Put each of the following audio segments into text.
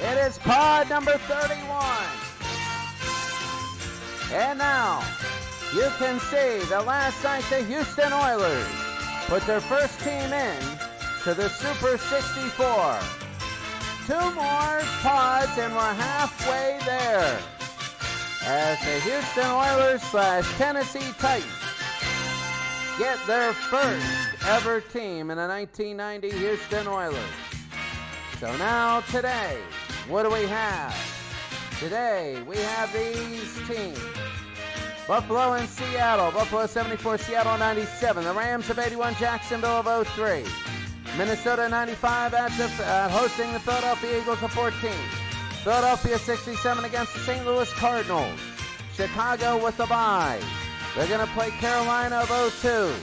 It is pod number 31. And now, you can see the last night the Houston Oilers put their first team in to the Super 64. 2 more pods and we're halfway there as the Houston Oilers / Tennessee Titans get their first ever team in the 1990 Houston Oilers. So now today, what do we have? Today we have these teams. Buffalo and Seattle. Buffalo 74, Seattle 97. The Rams of 81, Jacksonville of 03. Minnesota 95 hosting the Philadelphia Eagles of 14. Philadelphia 67 against the St. Louis Cardinals. Chicago with the bye. They're going to play Carolina of 02.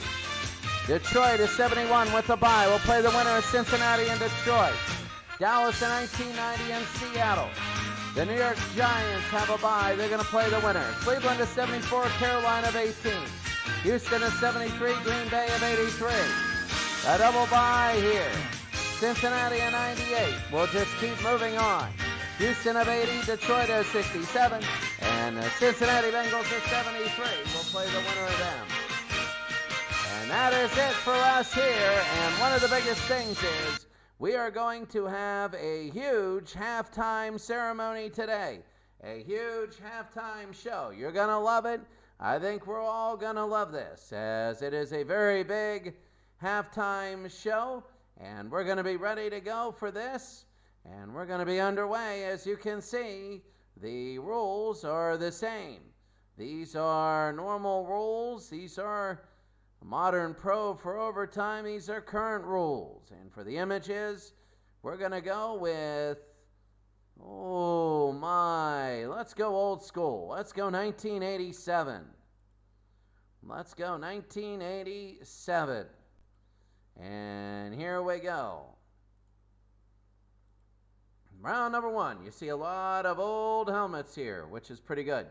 Detroit is 71 with the bye. We'll play the winner of Cincinnati and Detroit. Dallas in 1990 and Seattle. The New York Giants have a bye. They're going to play the winner. Cleveland is 74, Carolina of 18. Houston is 73, Green Bay of 83. A double bye here. Cincinnati in 98. We'll just keep moving on. Houston of 80, Detroit of 67, and the Cincinnati Bengals of 73. We'll play the winner of them. And that is it for us here. And one of the biggest things is we are going to have a huge halftime ceremony today. A huge halftime show. You're going to love it. I think we're all going to love this, as it is a very big halftime show. And we're going to be ready to go for this. And we're going to be underway. As you can see, the rules are the same. These are normal rules. These are Modern Pro for overtime. These are current rules. And for the images, we're going to go with, oh my, let's go old school. Let's go 1987. Let's go 1987. And here we go. Round number 1. You see a lot of old helmets here, which is pretty good.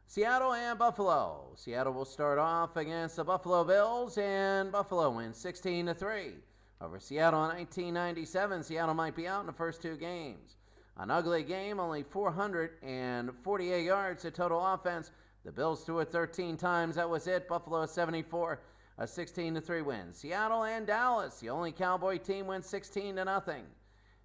Seattle and Buffalo. Seattle will start off against the Buffalo Bills, and Buffalo wins 16-3 over Seattle in 1997. Seattle might be out in the first 2 games. An ugly game, only 448 yards of total offense. The Bills threw it 13 times. That was it. Buffalo 74, a 16-3 win. Seattle and Dallas. The only Cowboy team wins 16-0.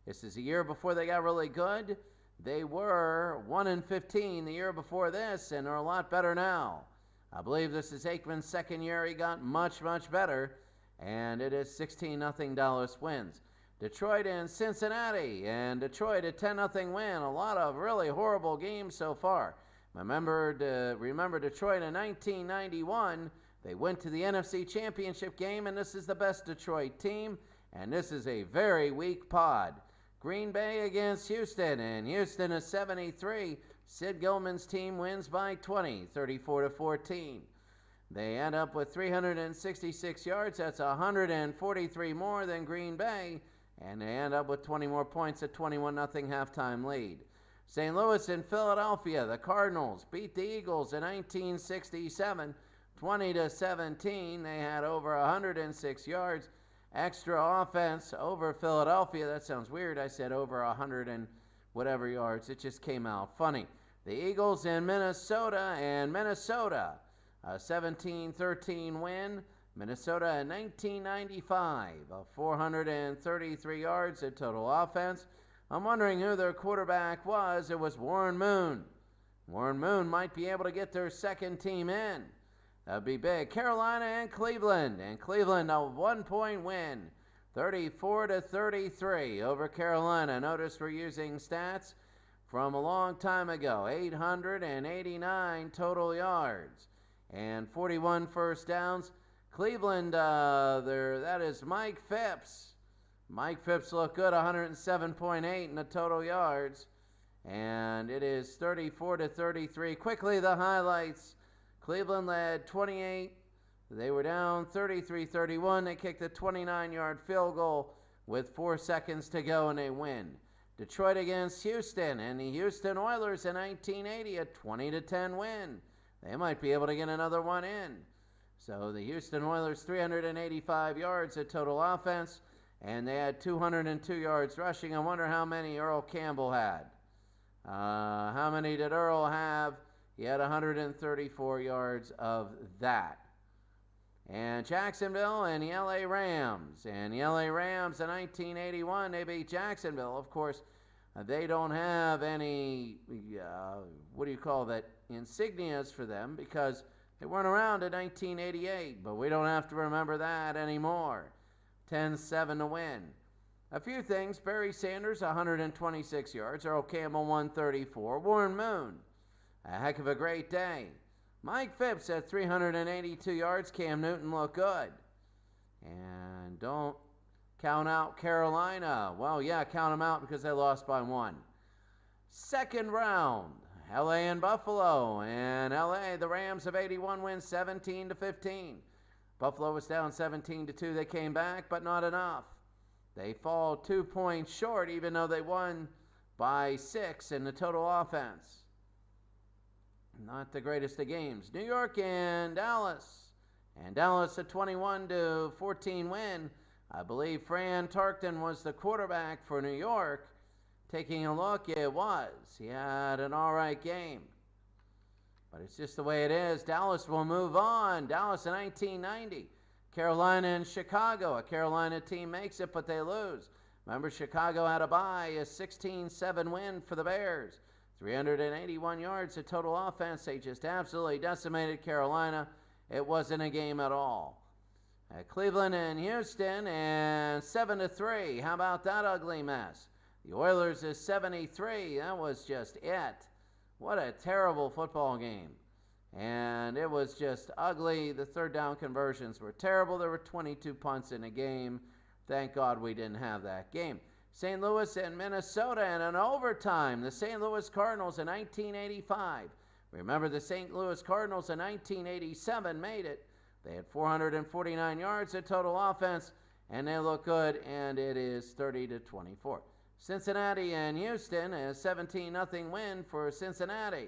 This is a year before they got really good. They were 1-15 the year before this and are a lot better now. I believe this is Aikman's second year. He got much, much better. And it is 16-0 Dallas wins. Detroit and Cincinnati. And Detroit a 10-0 win. A lot of really horrible games so far. Remember Detroit in 1991. They went to the NFC Championship game, and this is the best Detroit team. And this is a very weak pod. Green Bay against Houston, and Houston is 73. Sid Gilman's team wins by 20, 34-14. They end up with 366 yards. That's 143 more than Green Bay, and they end up with 20 more points, at 21-0 halftime lead. St. Louis and Philadelphia, the Cardinals beat the Eagles in 1967, 20-17. They had over 106 yards. Extra offense over Philadelphia. That sounds weird. I said over 100 and whatever yards. It just came out funny. The Eagles in Minnesota, and Minnesota, a 17-13 win. Minnesota in 1995, 433 yards of total offense. I'm wondering who their quarterback was. It was Warren Moon. Warren Moon might be able to get their second team in. That would be big. Carolina and Cleveland. And Cleveland, a 1-point win. 34-33 over Carolina. Notice we're using stats from a long time ago. 889 total yards and 41 first downs. Cleveland, that is Mike Phipps. Mike Phipps looked good, 107.8 in the total yards. And it is 34-33. Quickly, the highlights. Cleveland led 28. They were down 33-31. They kicked a 29-yard field goal with 4 seconds to go, and they win. Detroit against Houston, and the Houston Oilers in 1980, a 20-10 win. They might be able to get another one in. So the Houston Oilers, 385 yards of total offense, and they had 202 yards rushing. I wonder how many Earl Campbell had. How many did Earl have? He had 134 yards of that. And Jacksonville and the LA Rams. And the LA Rams in 1981, they beat Jacksonville. Of course, they don't have any, what do you call that, insignias for them because they weren't around in 1988. But we don't have to remember that anymore. 10-7 to win. A few things. Barry Sanders, 126 yards. Earl Campbell, 134. Warren Moon, a heck of a great day. Mike Phipps had 382 yards. Cam Newton looked good. And don't count out Carolina. Well, yeah, count them out because they lost by 1. Second round, LA and Buffalo. And LA, the Rams of 81 win 17-15. Buffalo was down 17-2. They came back, but not enough. They fall 2 points short, even though they won by 6 in the total offense. Not the greatest of games. New York and Dallas. And Dallas a 21-14 win. I believe Fran Tarkenton was the quarterback for New York. Taking a look, it was. He had an all right game. But it's just the way it is. Dallas will move on. Dallas in 1990. Carolina and Chicago. A Carolina team makes it, but they lose. Remember, Chicago had a bye. A 16-7 win for the Bears. 381 yards of total offense. They just absolutely decimated Carolina. It wasn't a game at all. Cleveland and Houston, and 7-3. How about that ugly mess? The Oilers is 73. That was just it. What a terrible football game. And it was just ugly. The third down conversions were terrible. There were 22 punts in a game. Thank God we didn't have that game. St. Louis and Minnesota in an overtime. The St. Louis Cardinals in 1985. Remember, the St. Louis Cardinals in 1987 made it. They had 449 yards of total offense, and they look good, and it is 30-24. Cincinnati and Houston, a 17-0 win for Cincinnati.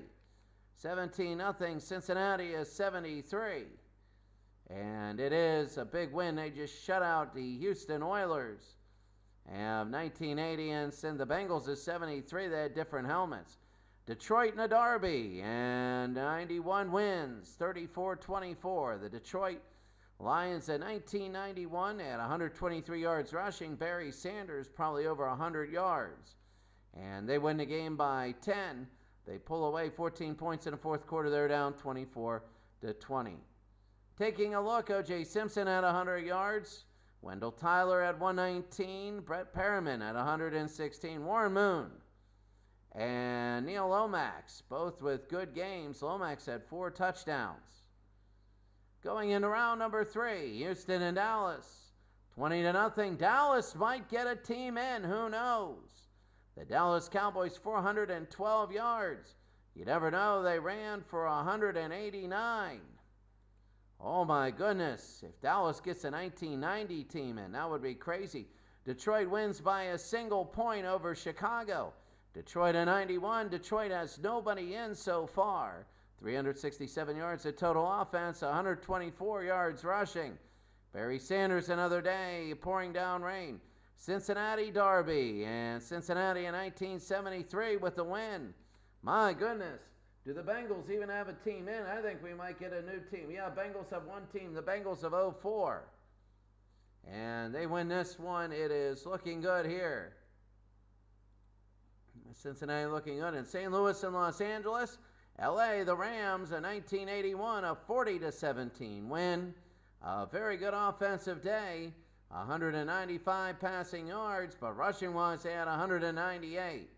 17-0. Cincinnati is 73. And it is a big win. They just shut out the Houston Oilers. And 1980, and the Bengals is 73. They had different helmets. Detroit and a Derby, and 91 wins, 34-24. The Detroit Lions in 1991 at 123 yards rushing. Barry Sanders probably over 100 yards. And they win the game by 10. They pull away 14 points in the fourth quarter. They're down 24-20. Taking a look, O.J. Simpson at 100 yards. Wendell Tyler at 119. Brett Perriman at 116. Warren Moon and Neil Lomax, both with good games. Lomax had 4 touchdowns. Going into round number 3, Houston and Dallas. 20-0. Dallas might get a team in. Who knows? The Dallas Cowboys, 412 yards. You never know. They ran for 189. Oh, my goodness. If Dallas gets a 1990 team in, that would be crazy. Detroit wins by a single point over Chicago. Detroit at 91. Detroit has nobody in so far. 367 yards of total offense, 124 yards rushing. Barry Sanders another day, pouring down rain. Cincinnati Derby, and Cincinnati in 1973 with the win. My goodness, do the Bengals even have a team in? I think we might get a new team. Yeah, Bengals have one team, the Bengals of 04. And they win this one. It is looking good here. Cincinnati looking good. In St. Louis and Los Angeles, LA, the Rams, in 1981, a 40-17 win. A very good offensive day. 195 passing yards, but rushing-wise, they had 198.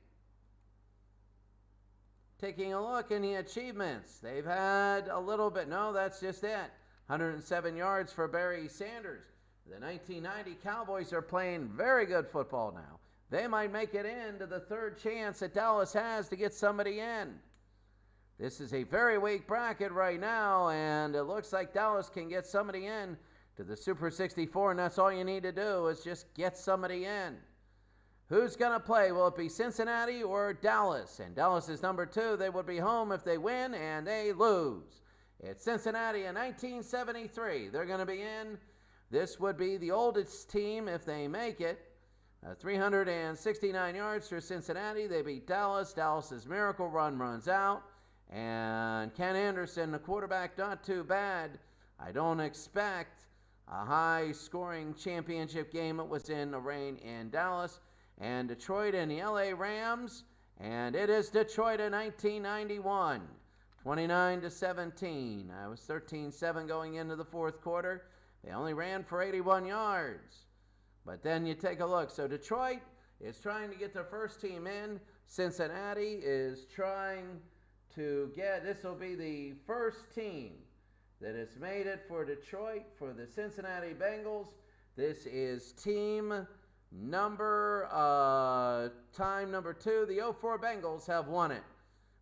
Taking a look in the achievements, they've had a little bit. No, that's just it. 107 yards for Barry Sanders. The 1990 Cowboys are playing very good football now. They might make it into the third chance that Dallas has to get somebody in. This is a very weak bracket right now, and it looks like Dallas can get somebody in to the Super 64, and that's all you need to do is just get somebody in. Who's going to play? Will it be Cincinnati or Dallas? And Dallas is number 2. They would be home if they win, and they lose. It's Cincinnati in 1973. They're going to be in This would be the oldest team if they make it. 369 yards for Cincinnati. They beat Dallas. Dallas's miracle run runs out. And Ken Anderson, the quarterback, not too bad. I don't expect a high-scoring championship game. It was in the rain in Dallas. And Detroit and the LA Rams. And it is Detroit in 1991. 29-17. I was 13-7 going into the fourth quarter. They only ran for 81 yards. But then you take a look. So Detroit is trying to get their first team in. Cincinnati is trying to get, this will be the first team that has made it for Detroit for the Cincinnati Bengals. This is team number 2. The 04 Bengals have won it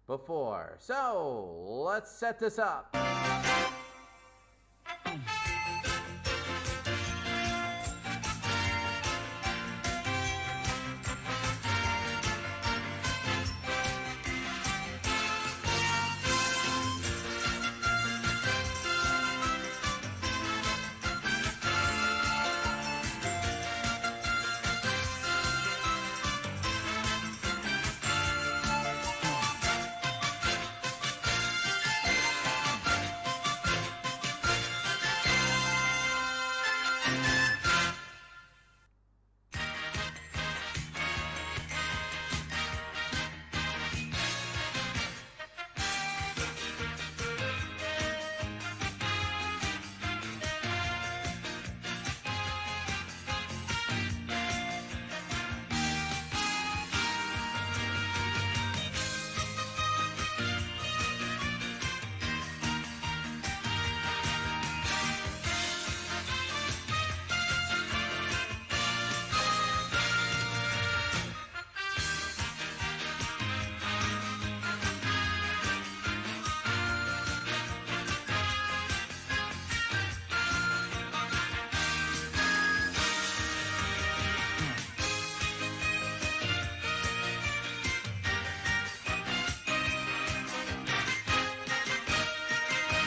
before. So let's set this up.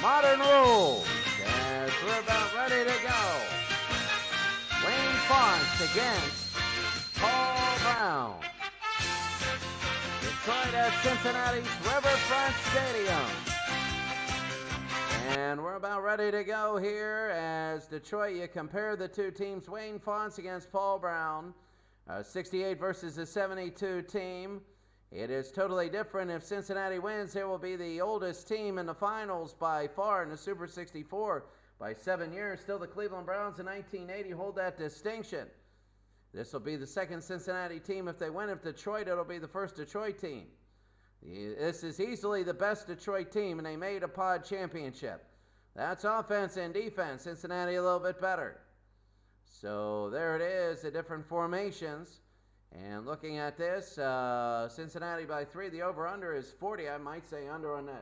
Modern rules, as we're about ready to go. Wayne Fonts against Paul Brown. Detroit at Cincinnati's Riverfront Stadium. And we're about ready to go here as Detroit, you compare the two teams. Wayne Fonts against Paul Brown. 68 versus a 72 team. It is totally different. If Cincinnati wins, it will be the oldest team in the finals by far in the Super 64 by 7 years. Still, the Cleveland Browns in 1980 hold that distinction. This will be the second Cincinnati team if they win. If Detroit, it'll be the first Detroit team. This is easily the best Detroit team, and they made a pod championship. That's offense and defense. Cincinnati a little bit better. So there it is, the different formations. And looking at this, Cincinnati by 3. The over-under is 40. I might say under on this.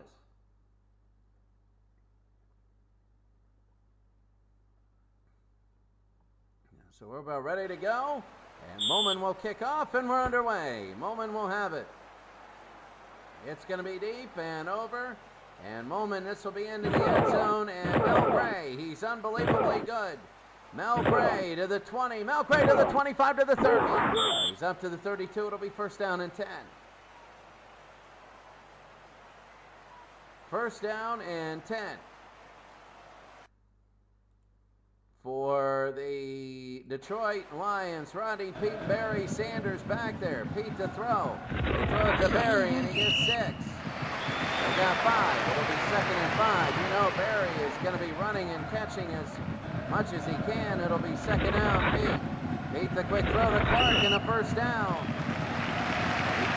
So we're about ready to go. And Moman will kick off, and we're underway. Moman will have it. It's going to be deep and over. And Moman, this will be into the end zone. And Mel Gray, he's unbelievably good. Mel Gray to the 20. Mel Gray to the 25, to the 30. He's up to the 32. It'll be first down and 10. First down and 10. For the Detroit Lions, Rodney Pete Barry Sanders back there. Pete to throw. They throw it to Barry, and he gets 6. They got 5. It'll be second and 5. You know Barry is going to be running and catching as much as he can. It'll be second down. Pete the quick throw to Clark and a first down.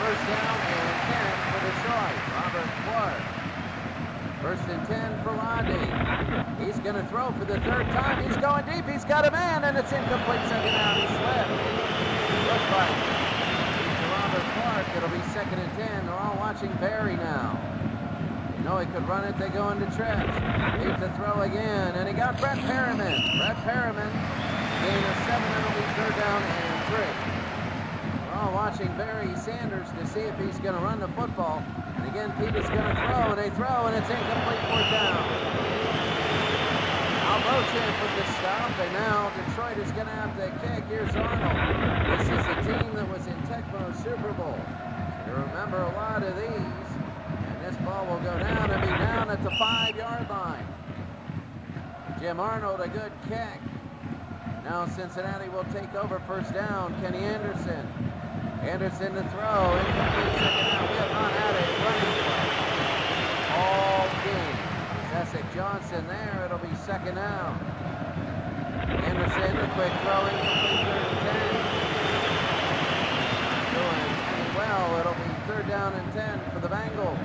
First down and 10 for Detroit. Robert Clark. First and 10 for Rodney. He's going to throw for the 3rd time. He's going deep. He's got a man, and it's incomplete. Second down. He slipped. Looks like to Robert Clark. It'll be second and 10. They're all watching Barry now. No, he could run it. They go into Trev. Needs to throw again, and he got Brett Perriman. Brett Perriman gain of 7, and it'll be 3rd down and 3. We're all watching Barry Sanders to see if he's going to run the football. And again, Pete is going to throw, and they throw, and it's incomplete. 4th down. Al Roach can't put the stop, and now Detroit is going to have to kick. Here's Arnold. This is the team that was in Tecmo's Super Bowl. You remember a lot of these. And this ball will go down and be down at the 5-yard line. Jim Arnold, a good kick. Now Cincinnati will take over first down. Kenny Anderson. Anderson to throw. Incomplete second down. We have not had a running play all game. Essex Johnson there. It'll be second down. Anderson, a quick throw. Incomplete third and 10. Doing well. It'll be third down and 10 for the Bengals.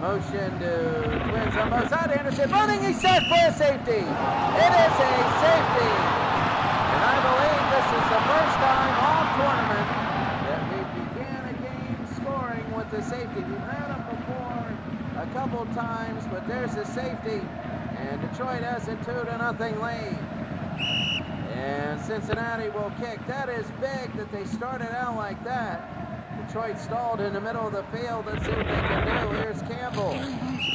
Motion to Twins on both sides. Anderson running. He's set for a safety. It is a safety. And I believe this is the first time all tournament that we began a game scoring with the safety. We've had them before a couple times, but there's a safety. And Detroit has a 2-0 lead. And Cincinnati will kick. That is big that they started out like that. Detroit stalled in the middle of the field. Let's see what they can do. Here's Campbell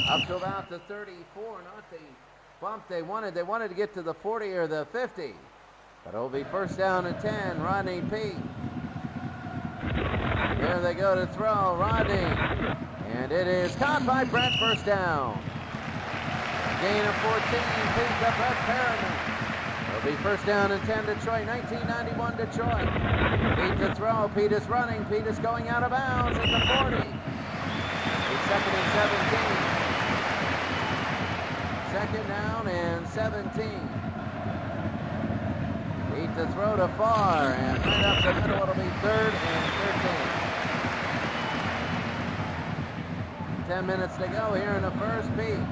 up to about the 34. Not the bump they wanted. They wanted to get to the 40 or the 50. But it'll be first down and 10. Rodney Peete. There they go to throw. Rodney. And it is caught by Brett. First down. A gain of 14. Peete to Brett Perriman. It'll be first down and 10 Detroit, 1991 Detroit. Peete to throw. Peete is running. Peete is going out of bounds at the 40. It's second and 17. Second down and 17. Peete to throw to far. And right up the middle, it'll be third and 13. 10 minutes to go here in the first. Peete.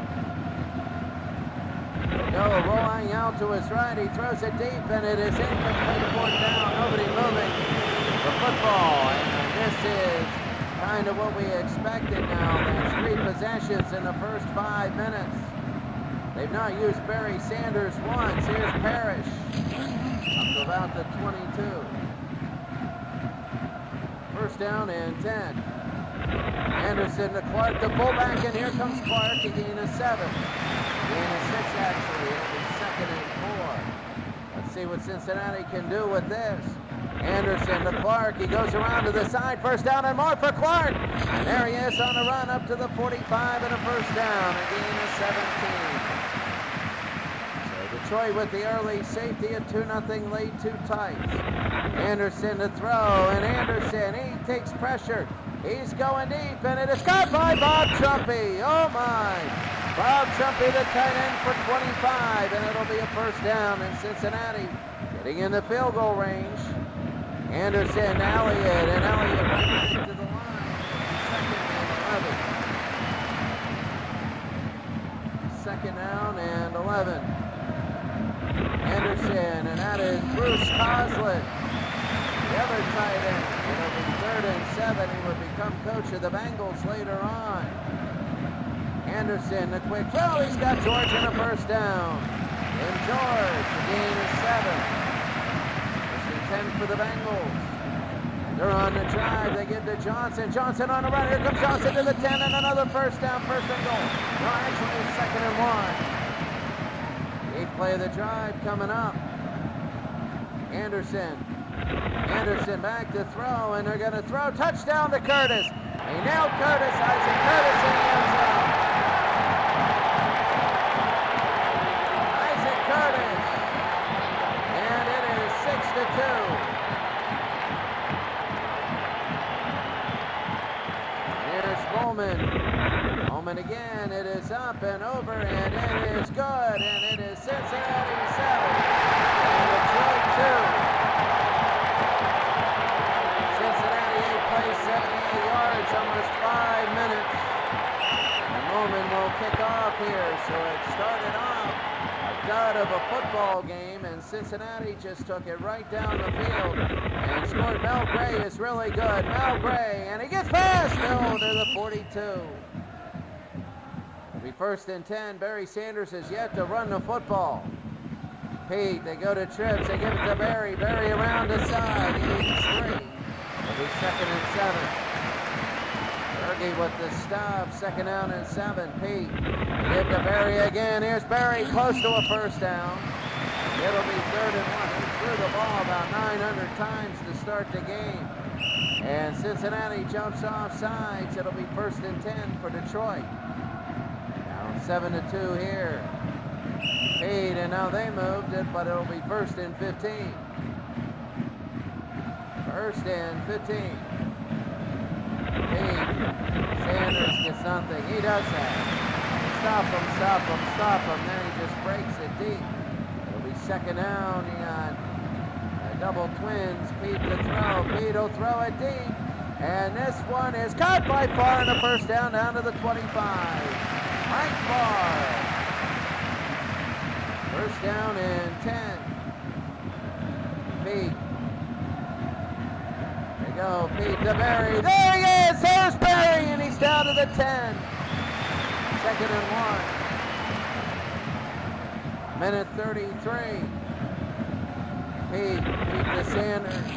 Rolling out to his right, he throws it deep, and it is incomplete. Fourth down, nobody moving the football, and this is kind of what we expected now. There's 3 possessions in the first 5 minutes. They've not used Barry Sanders once. Here's Parrish up to about the 22. First down and 10. Anderson to Clark, the fullback, and here comes Clark. He gained a 7. Gain a 6 actually. It'll be second and 4. Let's see what Cincinnati can do with this. Anderson to Clark. He goes around to the side. First down and more for Clark. And there he is on the run up to the 45 and a first down. A gain of 17. So Detroit with the early safety, a 2-0 lead, 2 tights. Anderson to throw, and Anderson, he takes pressure. He's going deep, and it is caught by Bob Trumpy. Oh my! Bob Trumpy, the tight end for 25, and it'll be a first down in Cincinnati. Getting in the field goal range. Anderson, Elliott, and Elliott right into the line. Second down and 11. Anderson, and that is Bruce Coslett, the other tight end. It'll be third and 7. He will become coach of the Bengals later on. Anderson, a quick throw. He's got George in a first down. And George, the gain is 7. First and 10 for the Bengals. They're on the drive. They give to Johnson. Johnson on the run. Here comes Johnson to the 10 and another first down, first and goal. No, actually, it's second and 1. 8th play of the drive coming up. Anderson. Anderson back to throw, and they're going to throw. Touchdown to Curtis. They nailed Curtis. Isaac Curtis in the end zone. Isaac Curtis. And it is 6-2. Here's Bowman. Bowman again. It is up and over, and it is good. And it is Cincinnati 7 and Detroit 2. 78 yards, almost 5 minutes. And Bowman will kick off here. So it started off a dud of a football game, and Cincinnati just took it right down the field and scored. Mel Gray is really good. Mel Gray, and he gets past Hill to the 42. It'll be first and 10. Barry Sanders has yet to run the football. Peete, they go to trips. They give it to Barry. Barry around the side. He needs 3. It'll be second and 7. Berge with the stop. Second down and 7. Pete. Give to Berry again. Here's Berry close to a first down. It'll be 3rd and 1. He threw the ball about 900 times to start the game. And Cincinnati jumps off sides. It'll be 1st and 10 for Detroit. Down 7-2 here. Pete, and now they moved it, but it'll be 1st and 15. 1st and 15. Pete. Sanders gets something. He does that. Stop him, stop him, stop him. Then he just breaks it deep. It'll be 2nd down. He got double twins. Pete to throw. Pete will throw it deep. And this one is caught by Farr in the 1st down to the 25. Mike Farr. 1st down and 10. Pete. There you go. Pete to Berry. There he is. Here's Berry. And he's down to the 10. 2nd and 1. Minute 33. Pete to Sanders.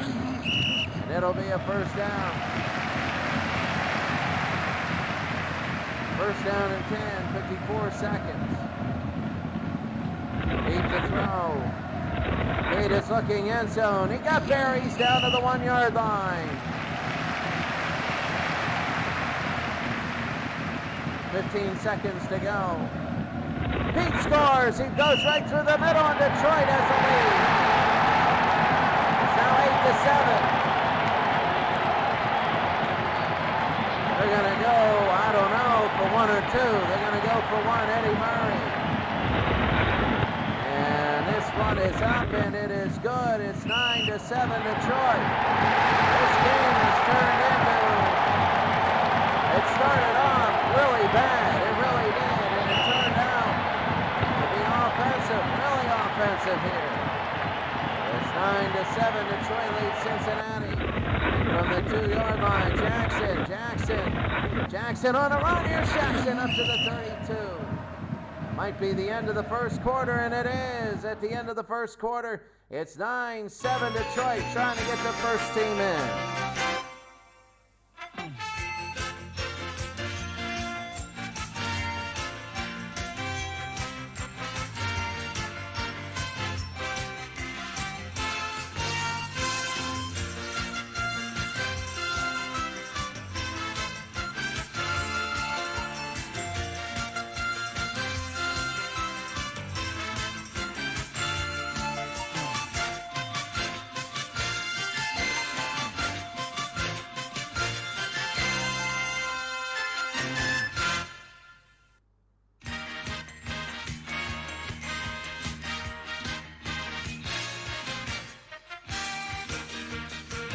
And it'll be a 1st down. 1st down and 10. 54 seconds. Pete to throw. Pete is looking end zone. He got Berry. He's down to the 1-yard line. 15 seconds to go. Pete scores. He goes right through the middle, and Detroit has the lead. It's now 8-7. They're going to go, I don't know, for 1 or 2. They're going to go for 1, Eddie Murray. And this one is up, and it is good. It's 9-7 Detroit. This game has turned into, it started off really bad. It really did, and it turned out to be offensive, really offensive here. It's 9-7. Detroit leads Cincinnati. From the 2-yard line, Jackson on a run. Here's Jackson up to the 32. Might be the end of the 1st quarter, and it is. At the end of the 1st quarter, it's 9-7 Detroit trying to get the first team in.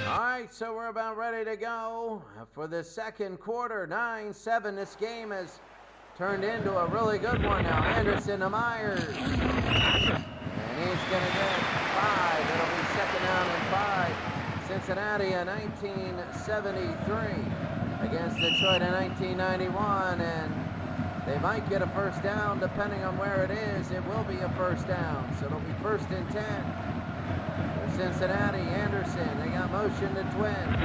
All right, so we're about ready to go for the 2nd quarter. 9-7. This game has turned into a really good one now. Anderson to Myers. And he's going to get 5. It'll be 2nd down and 5. Cincinnati in 1973 against Detroit in 1991. And they might get a 1st down depending on where it is. It will be a 1st down. So it'll be 1st and 10. Cincinnati, Anderson, they got motion to twins.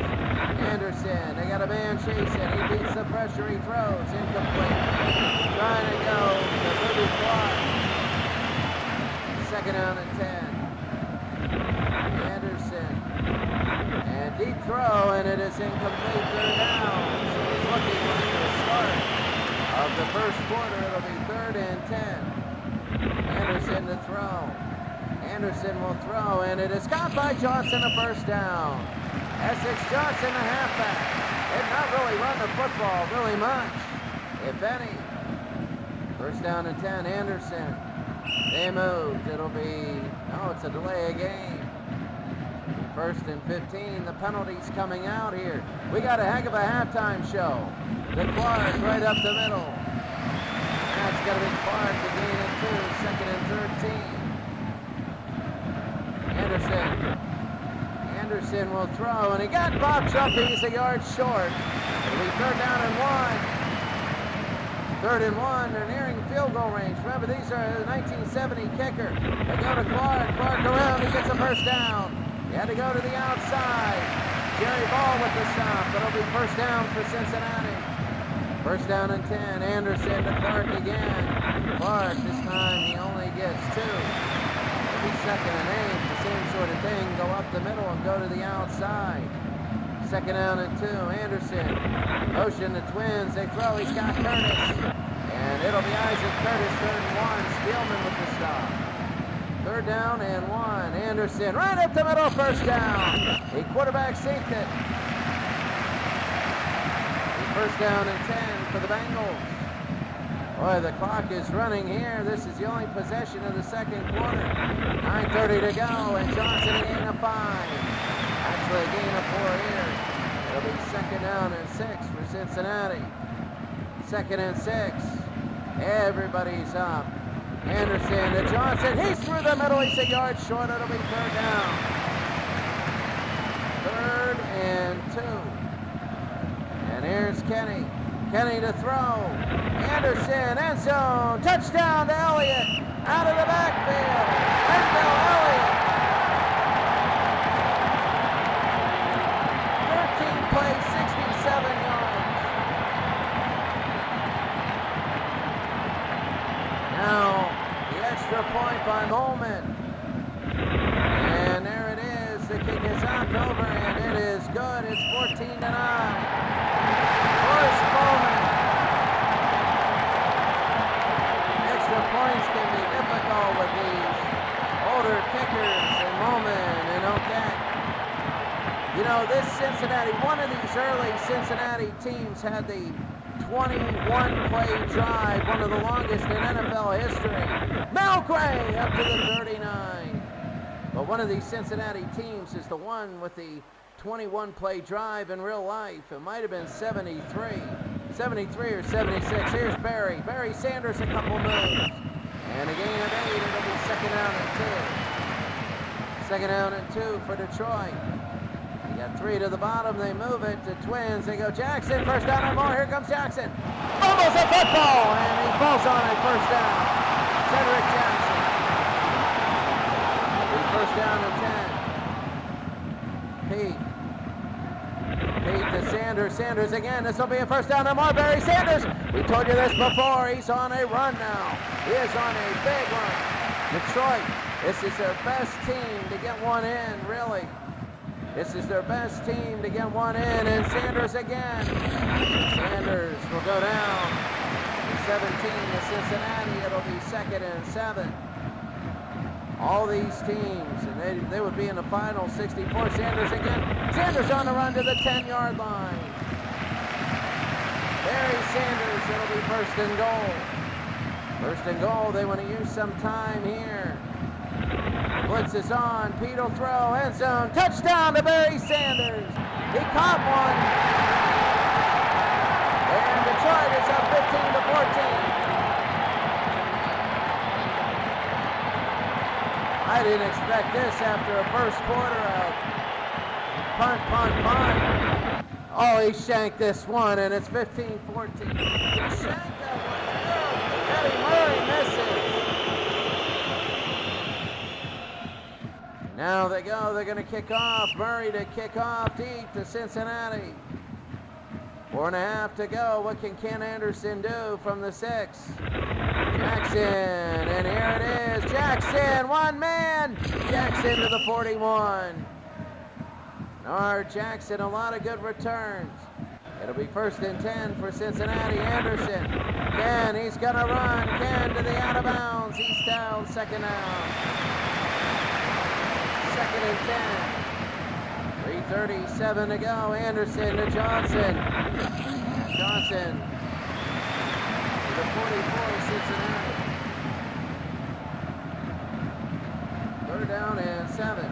Anderson, they got a man chasing. He beats the pressure, he throws, incomplete. Trying to go to Rudy Clark. 2nd down and 10. Anderson, and deep throw, and it is incomplete. 3rd down. So it's looking like the start of the 1st quarter. It'll be 3rd and 10. Anderson to throw. Anderson will throw, and it is caught by Johnson, a 1st down. Essex Johnson, the halfback. Did not really run the football really much, if any. 1st down and 10, Anderson. They moved. It'll be, no, it's a delay of game. 1st and 15. The penalties coming out here. We got a heck of a halftime show. The Clark right up the middle. That's going to be Clark to gain it 2, 2nd and 13. Anderson will throw, and he got Bob Trumpy. He's a yard short. It'll be 3rd down and 1. 3rd and 1. They're nearing field goal range. Remember, these are the 1970 kicker. They go to Clark. Clark around. He gets a 1st down. He had to go to the outside. Jerry Ball with the stop. It'll be 1st down for Cincinnati. First down and 10. Anderson to Clark again. Clark, this time he only gets 2. It'll be second and 8. The same sort of thing. Go up the middle and go to the outside. Second down and 2. Anderson. Motion the Twins. They throw. He's got Curtis. And it'll be Isaac Curtis, 3rd and 1. Spielman with the stop. 3rd down and 1. Anderson right up the middle. First down. A quarterback sneaked it. First down and 10 for the Bengals. Boy, the clock is running here. This is the only possession of the second quarter. 9:30 to go, and Johnson a gain of 5. Actually, a gain of 4 here. It'll be second down and 6 for Cincinnati. Second and 6. Everybody's up. Anderson to Johnson. He's through the middle. He's a yard short. It'll be 3rd down. 3rd and 2. And here's Kenny. Kenny to throw. Anderson, end zone. Touchdown to Elliott. Out of the backfield. Wendell Elliott. 13 plays, 67 yards. Now, the extra point by Molman. And there it is. The kick is knocked over, and it is good. It's 14-9. Forrest Molman. Extra points can be difficult with these older kickers and Molman and O'Keefe. You know, this Cincinnati, one of these early Cincinnati teams had the 21-play drive, one of the longest in NFL history. Melquay up to the 39. But one of these Cincinnati teams is the one with the 21-play drive in real life. It might have been 73 or 76. Here's Barry. Barry Sanders, a couple moves. And a gain of 8. It'll be second down and 2. Second down and 2 for Detroit. You got 3 to the bottom. They move it to Twins. They go Jackson. First down and more. Here comes Jackson. Fumbles the football. And he falls on it. First down. Cedric Jackson. First down and 10. Pete to Sanders. Sanders again. This will be a first down and more. Barry Sanders. We told you this before. He's on a run now. He is on a big run. Detroit, this is their best team to get one in, really. This is their best team to get one in. And Sanders again. Sanders will go down. 17 to Cincinnati. It'll be second and 7. All these teams, and they would be in the final 64. Sanders again. Sanders on the run to the 10-yard line. Barry Sanders, it'll be first and goal. First and goal, they want to use some time here. Blitz is on, Pete will throw, end zone, touchdown to Barry Sanders. He caught one. And Detroit is up 15 to 14. I didn't expect this after a first quarter of punt. Oh, he shanked this one, and it's 15-14. He shanked that one, too. Eddie Murray misses. Now they go. They're going to kick off. Murray to kick off deep to Cincinnati. 4.5 to go. What can Ken Anderson do from the 6? Jackson, and here it is. Jackson, one man. Jackson to the 41. Jackson, a lot of good returns. It'll be first and 10 for Cincinnati. Anderson. Ken, he's going to run. Ken to the out of bounds. He's down, second down. Second and 10. 3:37 to go. Anderson to Johnson. Johnson. The 44, Cincinnati. Third down and 7.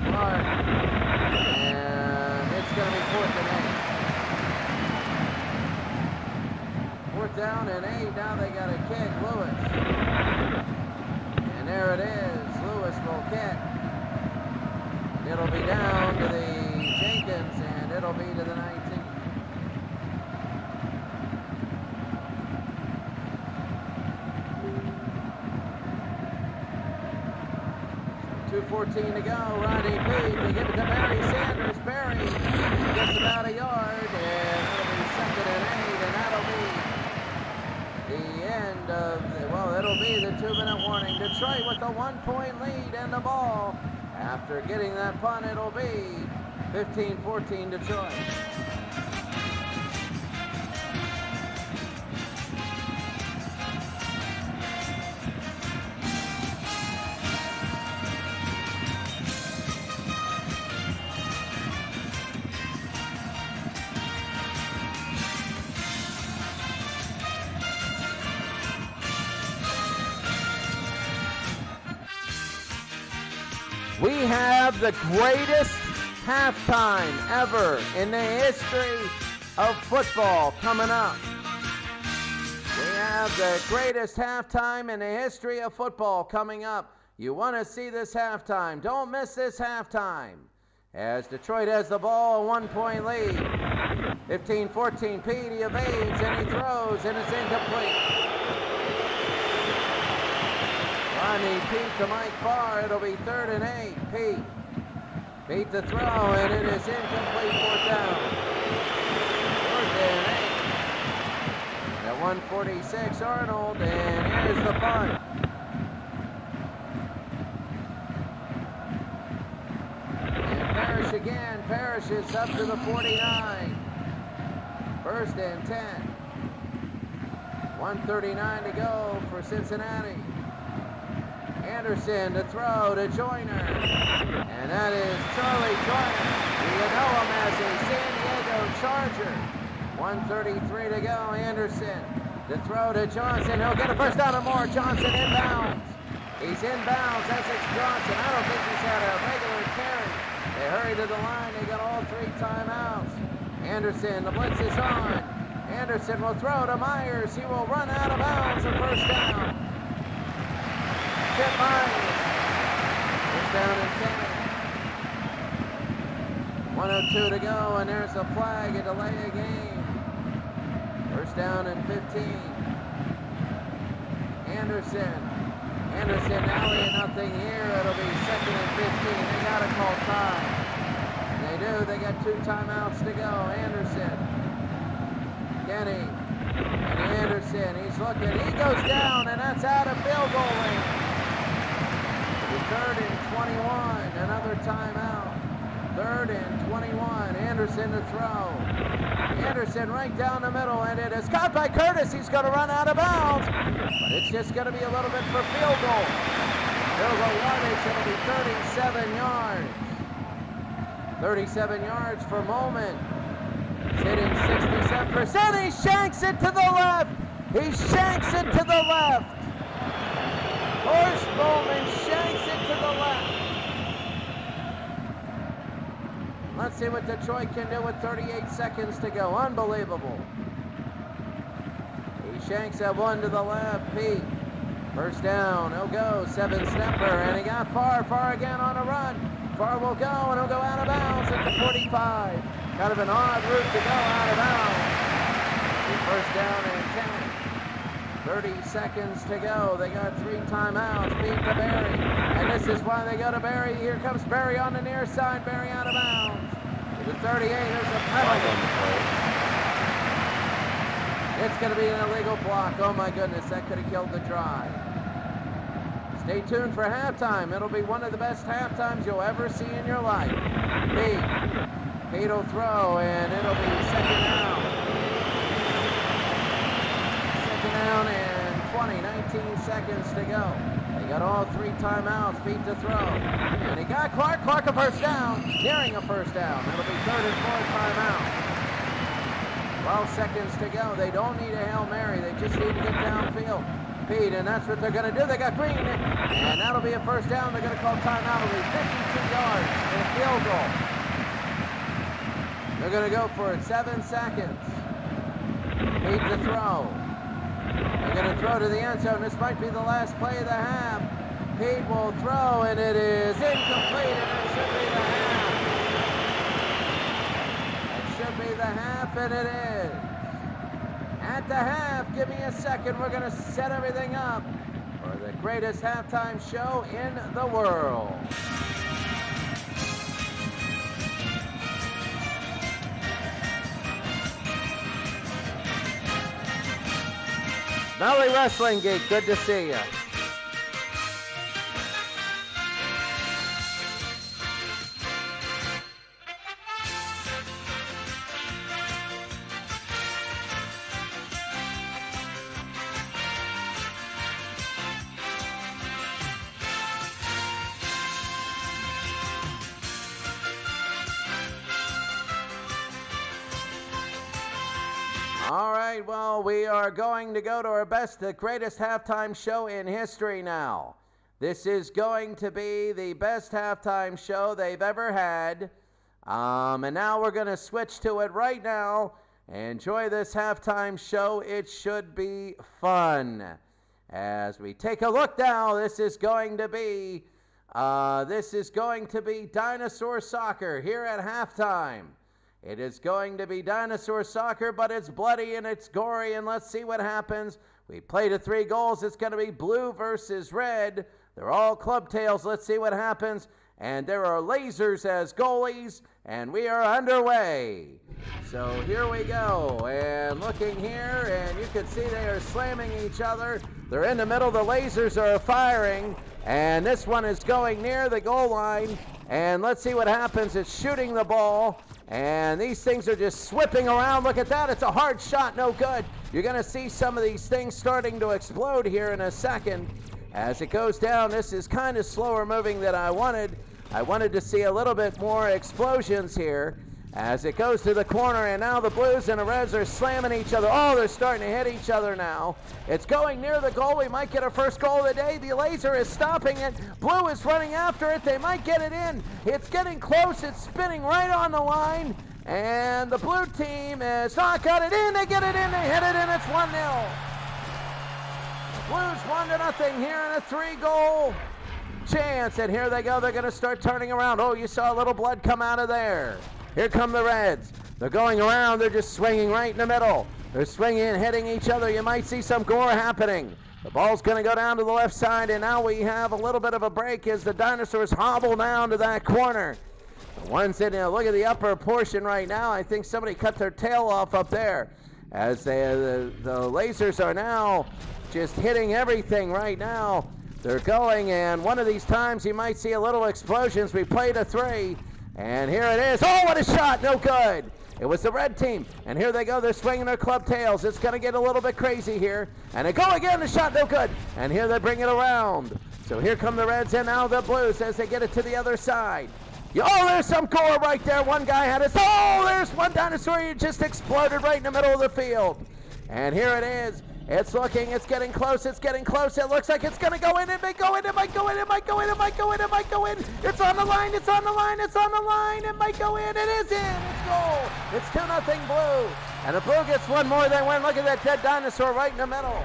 Clark. And it's going to be 4th and 8. 4th down and 8. Now they got to kick. Lewis. And there it is. Lewis will kick. It'll be down to the Jenkins, and it'll be to the 19. 2:14 to go. Rodney Pete. They give it to Barry Sanders. Barry just about a yard, and it'll be second well, it'll be the 2-minute warning. Detroit with a 1-point lead and the ball. After getting that punt, it'll be 15-14 Detroit. We have the greatest halftime ever in the history of football coming up. We have the greatest halftime in the history of football coming up. You want to see this halftime. Don't miss this halftime. As Detroit has the ball, a 1-point lead. 15-14, Pete, he evades and he throws and it's incomplete. Rodney Peete to Mike Farr. It'll be 3rd and 8. Peete. Peete the throw, and it is incomplete. 4th down. 4th and 8. At 146, Arnold, and here's the punt. And Parrish again. Parrish is up to the 49. 1st and 10. 1:39 to go for Cincinnati. Anderson to throw to Joyner, and that is Charlie Joyner. You know him as a San Diego Charger. 1:33 to go. Anderson to throw to Johnson. He'll get a first down or more. Johnson inbounds. He's inbounds. Essex Johnson. I don't think he's had a regular carry. They hurry to the line. They got all 3 timeouts. Anderson, the blitz is on. Anderson will throw to Myers. He will run out of bounds. A first down. Chip Myers. First down and 10. 1:02 to go, and there's a flag, a delay of game. First down and 15. Anderson. Anderson, now nothing here. It'll be 2nd and 15. They got to call time. They do. They got 2 timeouts to go. Anderson. Kenny. And Anderson, he's looking. He goes down, and that's out of field goal range. 3rd and 21, another timeout. 3rd and 21, Anderson to throw. Anderson right down the middle, and it is caught by Curtis. He's going to run out of bounds, but it's just going to be a little bit for field goal. Field goal yardage, it'll be 37 yards. 37 yards for Moment. Hitting 67%. He shanks it to the left. He shanks it to the left. Horst Bowman shanks it to the left. Let's see what Detroit can do with 38 seconds to go. Unbelievable. He shanks that one to the left. Peete. First down. He'll go. 7-stepper. And he got Farr. Farr again on a run. Farr will go, and he'll go out of bounds at the 45. Kind of an odd route to go out of bounds. First down and 10. 30 seconds to go. They got 3 timeouts. Peete to Berry. And this is why they go to Berry. Here comes Berry on the near side. Berry out of bounds. To the 38, there's a penalty. It's going to be an illegal block. Oh my goodness, that could have killed the drive. Stay tuned for halftime. It'll be one of the best halftimes you'll ever see in your life. Peete. Peete will throw, and it'll be 2nd down. Down and 20, 19 seconds to go. They got all 3 timeouts. Peete to throw. And he got Clark. Clark a first down. Nearing a first down. It'll be 3rd and 4th timeout. 12 seconds to go. They don't need a Hail Mary. They just need to get downfield. Peete, and that's what they're going to do. They got Green. And that'll be a first down. They're going to call timeout. It'll be 52 yards and a field goal. They're going to go for it. 7 seconds. Peete to throw. They're going to throw to the end zone. This might be the last play of the half. Peete will throw, and it is incomplete, and it should be the half. It should be the half, and it is. At the half, give me a second. We're going to set everything up for the greatest halftime show in the world. Smelly Wrestling Geek, good to see you. All right, well, we are going to go to our the greatest halftime show in history now. This is going to be the best halftime show they've ever had. And now we're going to switch to it right now. Enjoy this halftime show. It should be fun. As we take a look now, this is going to be Dinosaur Soccer here at halftime. It is going to be Dinosaur Soccer, but it's bloody and it's gory, and let's see what happens. We play to 3 goals. It's going to be blue versus red. They're all club tails. Let's see what happens. And there are lasers as goalies, and we are underway. So here we go, and looking here, and you can see they are slamming each other. They're in the middle. The lasers are firing, and this one is going near the goal line. And let's see what happens. It's shooting the ball. And these things are just whipping around. Look at that. It's a hard shot. No good. You're going to see some of these things starting to explode here in a second. As it goes down, this is kind of slower moving than I wanted. I wanted to see a little bit more explosions here. As it goes to the corner, and now the Blues and the Reds are slamming each other. Oh, they're starting to hit each other now. It's going near the goal. We might get our first goal of the day. The laser is stopping it. Blue is running after it. They might get it in. It's getting close. It's spinning right on the line. And the blue team has not got it in. They get it in. They hit it in. It's 1-0. Blues 1-0 here in a 3-goal chance. And here they go. They're going to start turning around. Oh, you saw a little blood come out of there. Here come the Reds. They're going around. They're just swinging right in the middle. They're swinging and hitting each other. You might see some gore happening. The ball's going to go down to the left side, and now we have a little bit of a break as the Dinosaurs hobble down to that corner. The ones in there, look at the upper portion right now. I think somebody cut their tail off up there. As the lasers are now just hitting everything right now. They're going, and one of these times you might see a little explosions. We play to 3. And here it is. Oh, what a shot. No good. It was the red team. And here they go. They're swinging their club tails. It's going to get a little bit crazy here. And they go again. The shot no good. And here they bring it around. So here come the Reds and now the Blues as they get it to the other side. Oh, there's some gore right there. One guy had it. Oh, there's one dinosaur. He just exploded right in the middle of the field. And here it is. It's looking, it's getting close, it's getting close. It looks like it's going to go in. It might go in, it might go in, it might go in, it might go in, it might go in. It's on the line, it's on the line, it's on the line. It might go in, it is in. It's goal. It's 2-0 Blue. And the Blue gets one more than win. Look at that dead dinosaur right in the middle.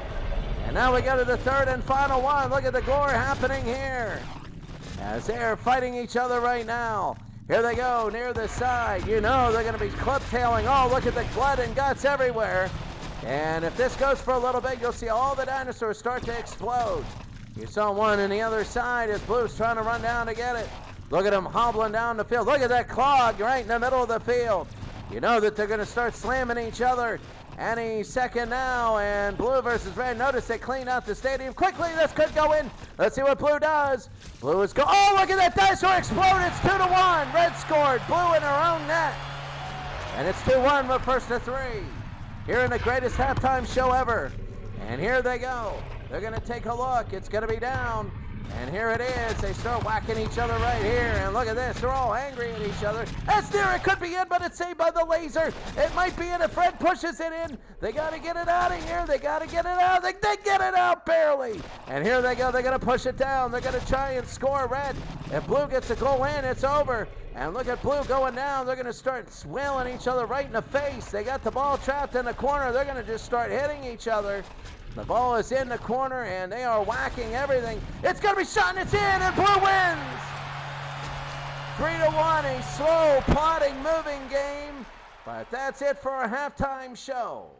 And now we go to the third and final one. Look at the gore happening here. As they are fighting each other right now. Here they go near the side. You know they're going to be club tailing. Oh, look at the blood and guts everywhere. And if this goes for a little bit, you'll see all the dinosaurs start to explode. You saw one on the other side as Blue's trying to run down to get it. Look at them hobbling down the field. Look at that clog right in the middle of the field. You know that they're going to start slamming each other any second now. And Blue versus Red. Notice they cleaned out the stadium. Quickly, this could go in. Let's see what Blue does. Blue is going. Oh, look at that dinosaur explode. It's 2-1. Red scored. Blue in her own net. And it's 2-1. We're first to 3. Here in the greatest halftime show ever. And here they go. They're going to take a look. It's going to be down. And here it is. They start whacking each other right here. And look at this. They're all angry at each other. That's there. It could be in, but it's saved by the laser. It might be in if Fred pushes it in. They got to get it out of here. They got to get it out. They get it out barely. And here they go. They're going to push it down. They're going to try and score Red. If Blue gets a goal in, it's over. And look at Blue going down. They're going to start swilling each other right in the face. They got the ball trapped in the corner. They're going to just start hitting each other. The ball is in the corner, and they are whacking everything. It's going to be shot, and it's in, and Blue wins! 3-1, a slow, plodding, moving game. But that's it for our halftime show.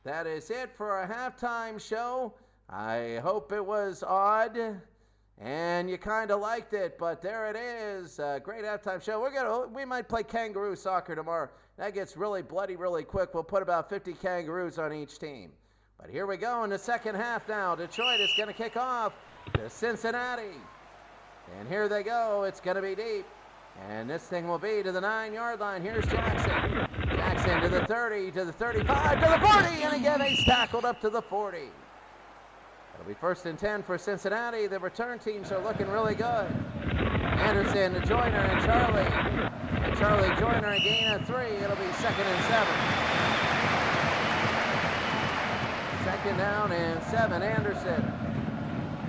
That is it for our halftime show. I hope it was odd, and you kind of liked it, but there it is. Great halftime show. We might play kangaroo soccer tomorrow. That gets really bloody really quick. We'll put about 50 kangaroos on each team. But here we go in the second half now. Detroit is going to kick off to Cincinnati. And here they go. It's going to be deep. And this thing will be to the 9-yard line. Here's Jackson. Jackson to the 30, to the 35, to the 40. And again, he's tackled up to the 40. It'll be 1st and 10 for Cincinnati. The return teams are looking really good. Anderson to Joyner and Charlie. And Charlie Joyner a gain of 3. It'll be 2nd and 7. 2nd down and 7. Anderson.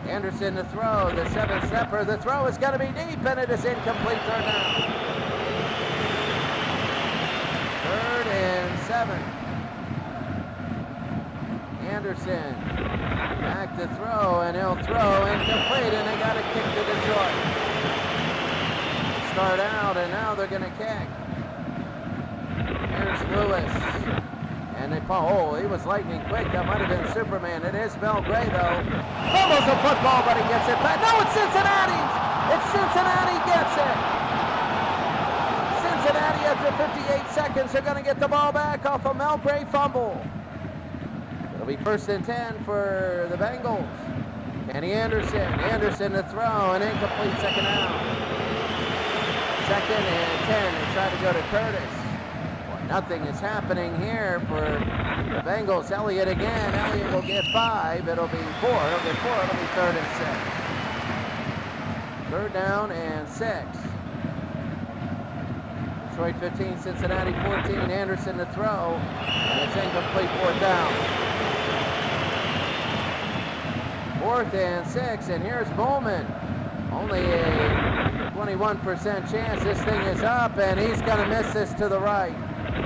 Anderson to throw. The 7-stepper. The throw is going to be deep, and it is incomplete. 3rd down. 3rd and 7. Anderson back to throw, and he'll throw incomplete, and they got a kick to Detroit. Start out, and now they're going to kick. Here's Lewis. And they he was lightning quick. That might have been Superman. It is Mel Gray, though. Fumbles the football, but he gets it back. No, it's Cincinnati! It's Cincinnati gets it! Cincinnati, after 58 seconds, are going to get the ball back off a Mel Gray fumble. It'll be 1st and 10 for the Bengals. Kenny Anderson. Anderson to throw, an incomplete 2nd down. 2nd and 10. They try to go to Curtis. Nothing is happening here for the Bengals. Elliott again. Elliott will get 5. It'll be 4. He'll get 4. It'll be 3rd and 6. 3rd down and 6. Detroit 15, Cincinnati 14. Anderson to throw. And it's incomplete. 4th down. 4th and 6. And here's Bowman. Only a 21% chance. This thing is up, and he's going to miss this to the right.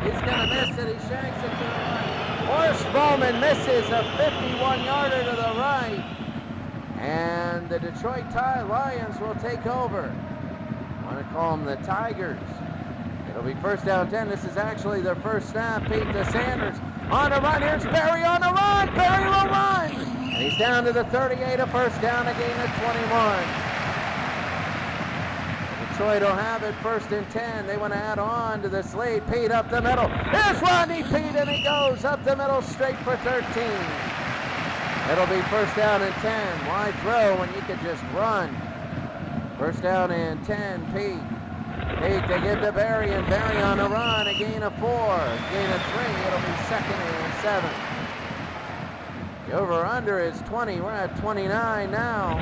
He's going to miss it. He shanks it to the right. Horst Bowman misses a 51-yarder to the right. And the Detroit Lions will take over. I want to call them the Tigers. It'll be 1st down 10. This is actually their first snap. Pete to Sanders. On the run. Here's Perry on the run. Perry will run. And he's down to the 38. A 1st down, a gain of 21. Detroit will have it 1st and 10. They want to add on to this lead. Pete up the middle. Here's Rodney Pete, and he goes up the middle straight for 13. It'll be 1st down and 10. Why throw when you could just run? 1st down and 10. Pete. Pete, they give to Barry, and Barry on the run. A gain of 4. Gain of 3. It'll be 2nd and 7. The over-under is 20. We're at 29 now.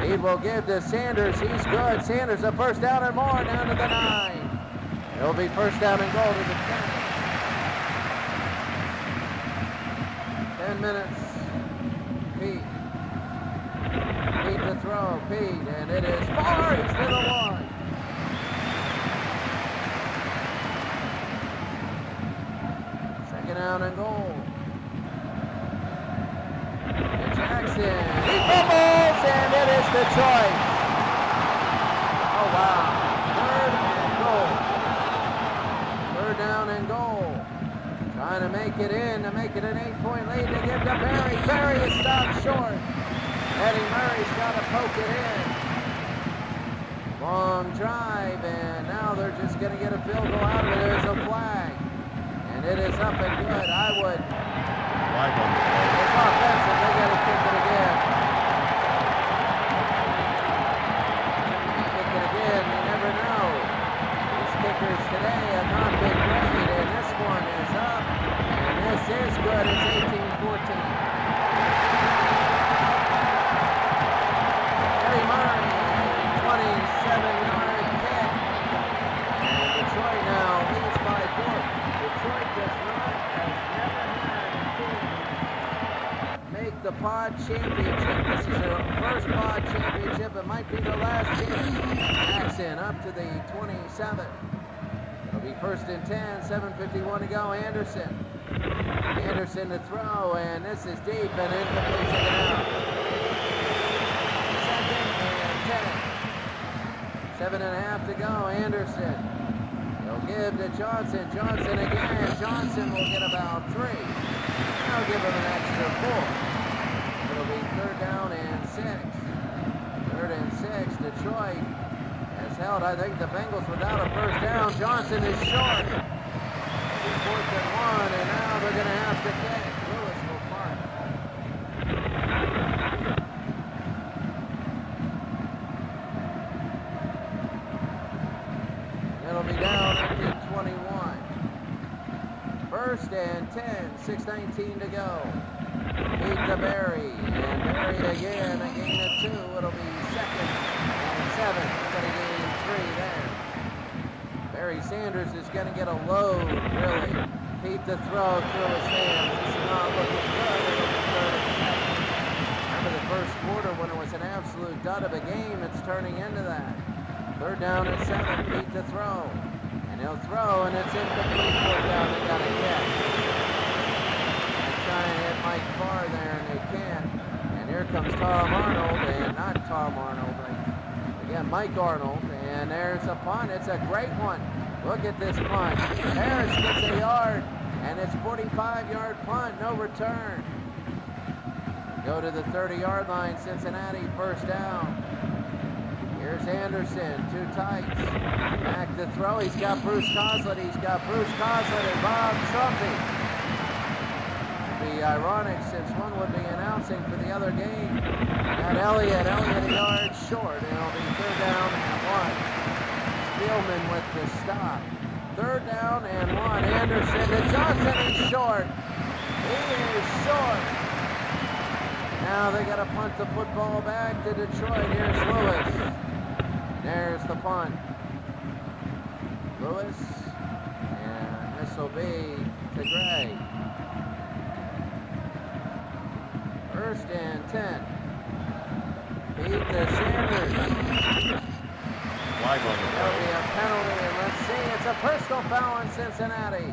He will give to Sanders. He's good. Sanders a 1st down and more, down to the 9. It'll be 1st down and goal to the 10. 10 minutes. Pete. Pete to throw. Pete, and it is far. He's to the 1. Second down and goal. Jackson, he fumbles, and it is Detroit. Oh, wow. 3rd down and goal. Trying to make it in, to make it an 8-point lead, to give to Barry. Barry is stopped short. Eddie Murray's got to poke it in. Long drive, and now they're just going to get a field goal out of it. There's a flag, and it is up and good. I would... It's offensive. They got to kick it again. Kick it again. You never know. These kickers today have not been great, and this one is up. And this is good. It's 18-14. Eddie Murray, 27-yard kick. And Detroit now leads by 4. Detroit does not, has never had the pod championship. This is their first pod championship. It might be the last championship. Jackson up to the 27. It'll be 1st and 10, 7:51 to go. Anderson. Anderson to throw, and this is deep and incomplete. 2nd and 10. 7.5 to go. Anderson. He'll give to Johnson. Johnson again. Johnson will get about 3. I'll give him an extra 4. It'll be 3rd down and 6. 3rd and 6. Detroit has held, I think, the Bengals without a 1st down. Johnson is short. 4th and 1, and now they're going to have to kick. Lewis will park. 6:19 to go. Pete to Barry, and Barry again, a gain of 2. It'll be 2nd and 7. Gonna gain 3 there. Barry Sanders is gonna get a load, really. Pete to throw through his hands. This is not looking good. It'll be 3rd and 7. Remember the first quarter when it was an absolute dud of a game, it's turning into that. 3rd down and 7, Pete to throw. And he'll throw, and it's incomplete. 4th down, they got a catch. They're trying to hit Mike Farr there, and they can't. And here comes Tom Arnold, and not Tom Arnold, again, Mike Arnold. And there's a punt. It's a great one. Look at this punt. Harris gets a yard, and it's 45-yard punt, no return. Go to the 30-yard line, Cincinnati, 1st down. Here's Anderson, 2 tights. Back to throw. He's got Bruce Coslett. He's got Bruce Coslett and Bob Trumpy. It'd be ironic since one would be announcing for the other game. Got Elliott a yard short. And it'll be 3rd down and 1. Spielman with the stop. 3rd down and 1. Anderson to Johnson. He's short. He is short. Now they got to punt the football back to Detroit. Here's Lewis. There's the punt. Lewis, and this will be to Gray. 1st and 10. Pete to Sanders. Flag on the There'll be a penalty, and let's see, it's a personal foul on Cincinnati.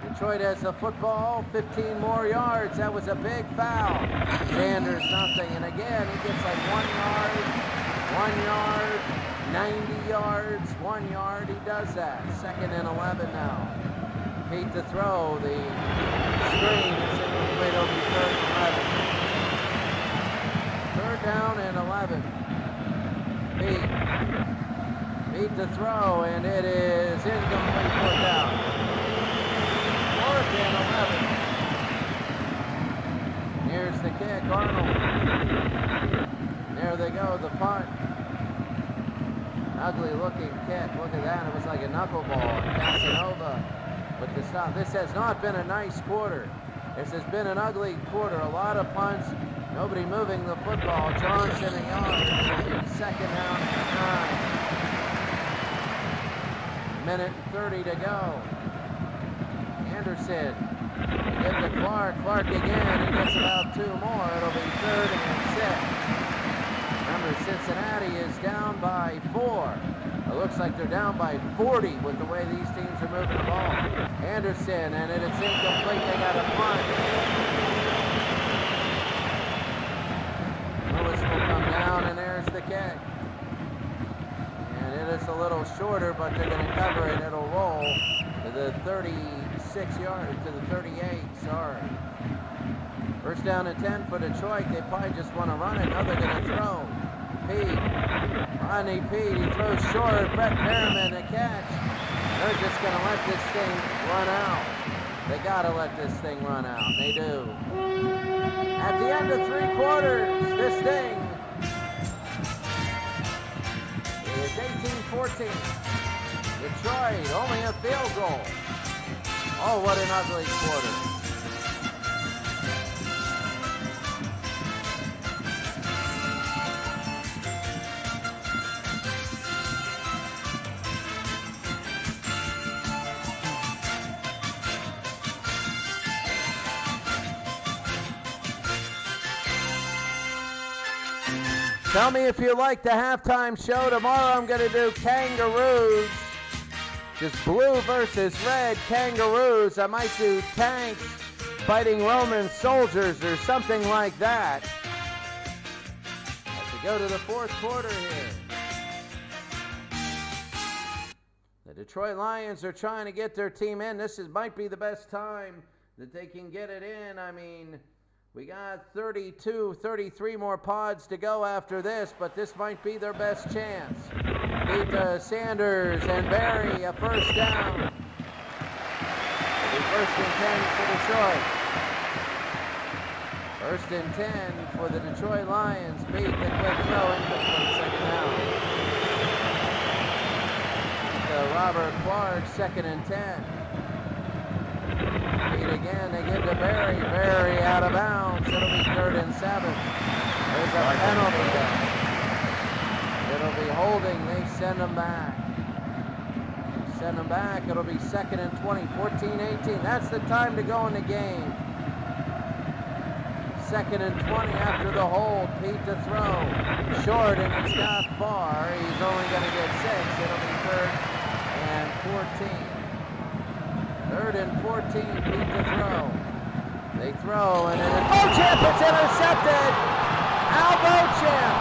Detroit has the football, 15 more yards. That was a big foul. Sanders, nothing, and again, he gets like 1 yard, 90 yards, 1 yard. He does that. 2nd and 11 now. Pete to throw. The screen is incomplete. It'll be 3rd and 11. 3rd down and 11. Pete to throw, and it is incomplete. 4th down. 4th and 11. Here's the kick. Arnold. There they go. The punt. Ugly looking kick. Look at that. It was like a knuckleball. Casanova with the stop. This has not been a nice quarter. This has been an ugly quarter. A lot of punts. Nobody moving the football. Johnson a yard. It'll be 2nd down and 9. 1:30 to go. Anderson. Give to Clark. Clark again. He gets about 2 more. It'll be 3rd and 6. Remember, Cincinnati is down by 4. It looks like they're down by 40 with the way these teams are moving the ball. Anderson, and it's incomplete. They got a punt. Lewis will come down, and there's the kick. And it is a little shorter, but they're going to cover it. It'll roll to the 36 yards, to the 38, sorry. 1st down and 10 for Detroit. They probably just want to run it. No, they're going to throw. Pete. Rodney Pete. He throws short. Brett Perriman a catch. They're just going to let this thing run out. They got to let this thing run out. They do. At the end of 3 quarters, this thing is 18-14. Detroit, only a field goal. Oh, what an ugly quarter. Tell me if you like the halftime show. Tomorrow I'm going to do Kangaroos. Just blue versus red Kangaroos. I might do tanks fighting Roman soldiers or something like that. As we go to the 4th quarter here. The Detroit Lions are trying to get their team in. This might be the best time that they can get it in. I mean, we got 32, 33 more pods to go after this, but this might be their best chance. Pete Sanders and Barry, a 1st down. It'll be 1st and 10 for Detroit. 1st and 10 for the Detroit Lions. Pete, the quick throw incomplete, 2nd down. To Robert Clark, 2nd and 10. Pete again. They give to Berry. Berry out of bounds. It'll be 3rd and 7. There's a penalty there. It'll be holding. They send them back. Send them back. It'll be 2nd and 20. 14-18. That's the time to go in the game. 2nd and 20 after the hold. Pete to throw. Short, and it's not far. He's only going to get 6. It'll be 3rd and 14. 3rd and 14. Pete to throw. They throw, and it is Beauchamp. It's intercepted. Al Beauchamp.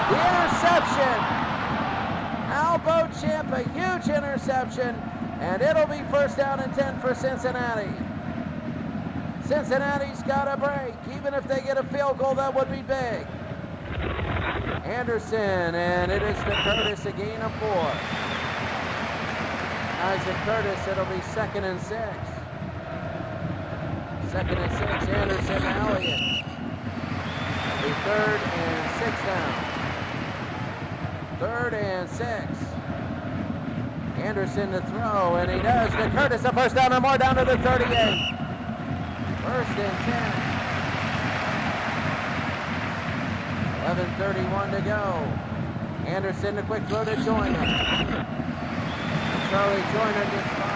The interception. Al Beauchamp, a huge interception, and it'll be 1st down and 10 for Cincinnati. Cincinnati's got a break. Even if they get a field goal, that would be big. Anderson, and it is to Curtis, a gain of 4. Isaac Curtis, it'll be 2nd and 6. 2nd and 6, Anderson, Elliott. It'll be 3rd and 6 down. 3rd and 6. Anderson to throw, and he does. To Curtis, a 1st down or more, down to the 38. 1st and 10. 11:31 to go. Anderson, a quick throw to Joyner. Charlie Joyner gets by.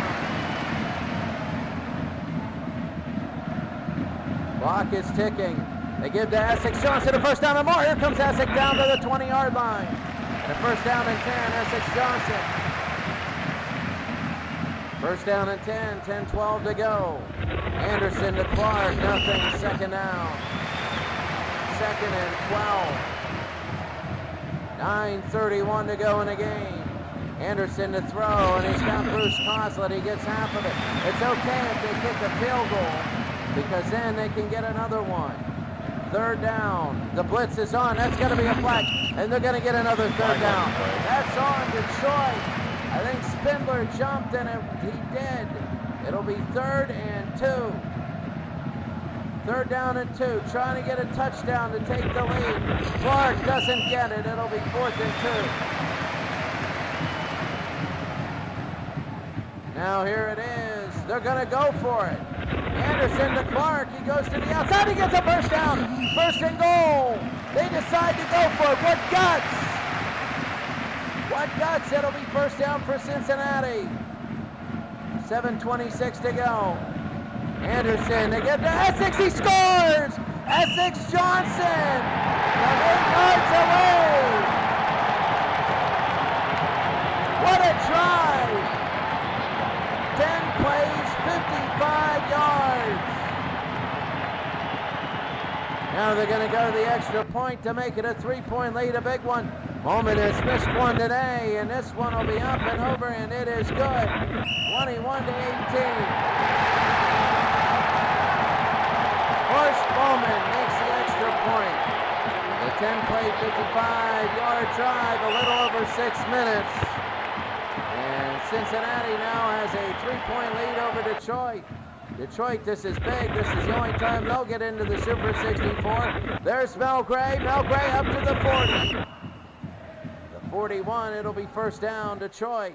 Clock is ticking. They give to Essex Johnson, a 1st down or more. Here comes Essex down to the 20-yard line. And a 1st down and 10, Essex Johnson. 1st down and 10, 10-12 to go. Anderson to Clark, nothing, 2nd down. 2nd and 12. 9:31 to go in the game. Anderson to throw, and he's got Bruce Coslett. He gets half of it. It's okay if they kick a field goal, because then they can get another one. 3rd down. The blitz is on. That's going to be a flag, and they're going to get another 3rd down. That's on Detroit. I think Spindler jumped, and he did. It'll be 3rd and 2. 3rd down and 2. Trying to get a touchdown to take the lead. Clark doesn't get it. It'll be 4th and 2. Now here it is. They're going to go for it. Anderson to Clark. He goes to the outside. He gets a 1st down. 1st and goal. They decide to go for it. What guts? What guts? It'll be 1st down for Cincinnati. 7:26 to go. Anderson, they get to Essex. He scores! Essex Johnson from 8 yards away. What a drive! 10 plays, 55 yards. Now they're going to go to the extra point to make it a 3-point lead, a big one. Bowman has missed one today, and this one will be up and over, and it is good. 21-18. Horst Bowman makes the extra point. The 10-play, 55-yard drive, a little over 6 minutes. And Cincinnati now has a 3-point lead over Detroit. Detroit, this is big. This is the only time they'll get into the Super 64. There's Mel Gray. Mel Gray up to the 40. 41, it'll be 1st down, Detroit.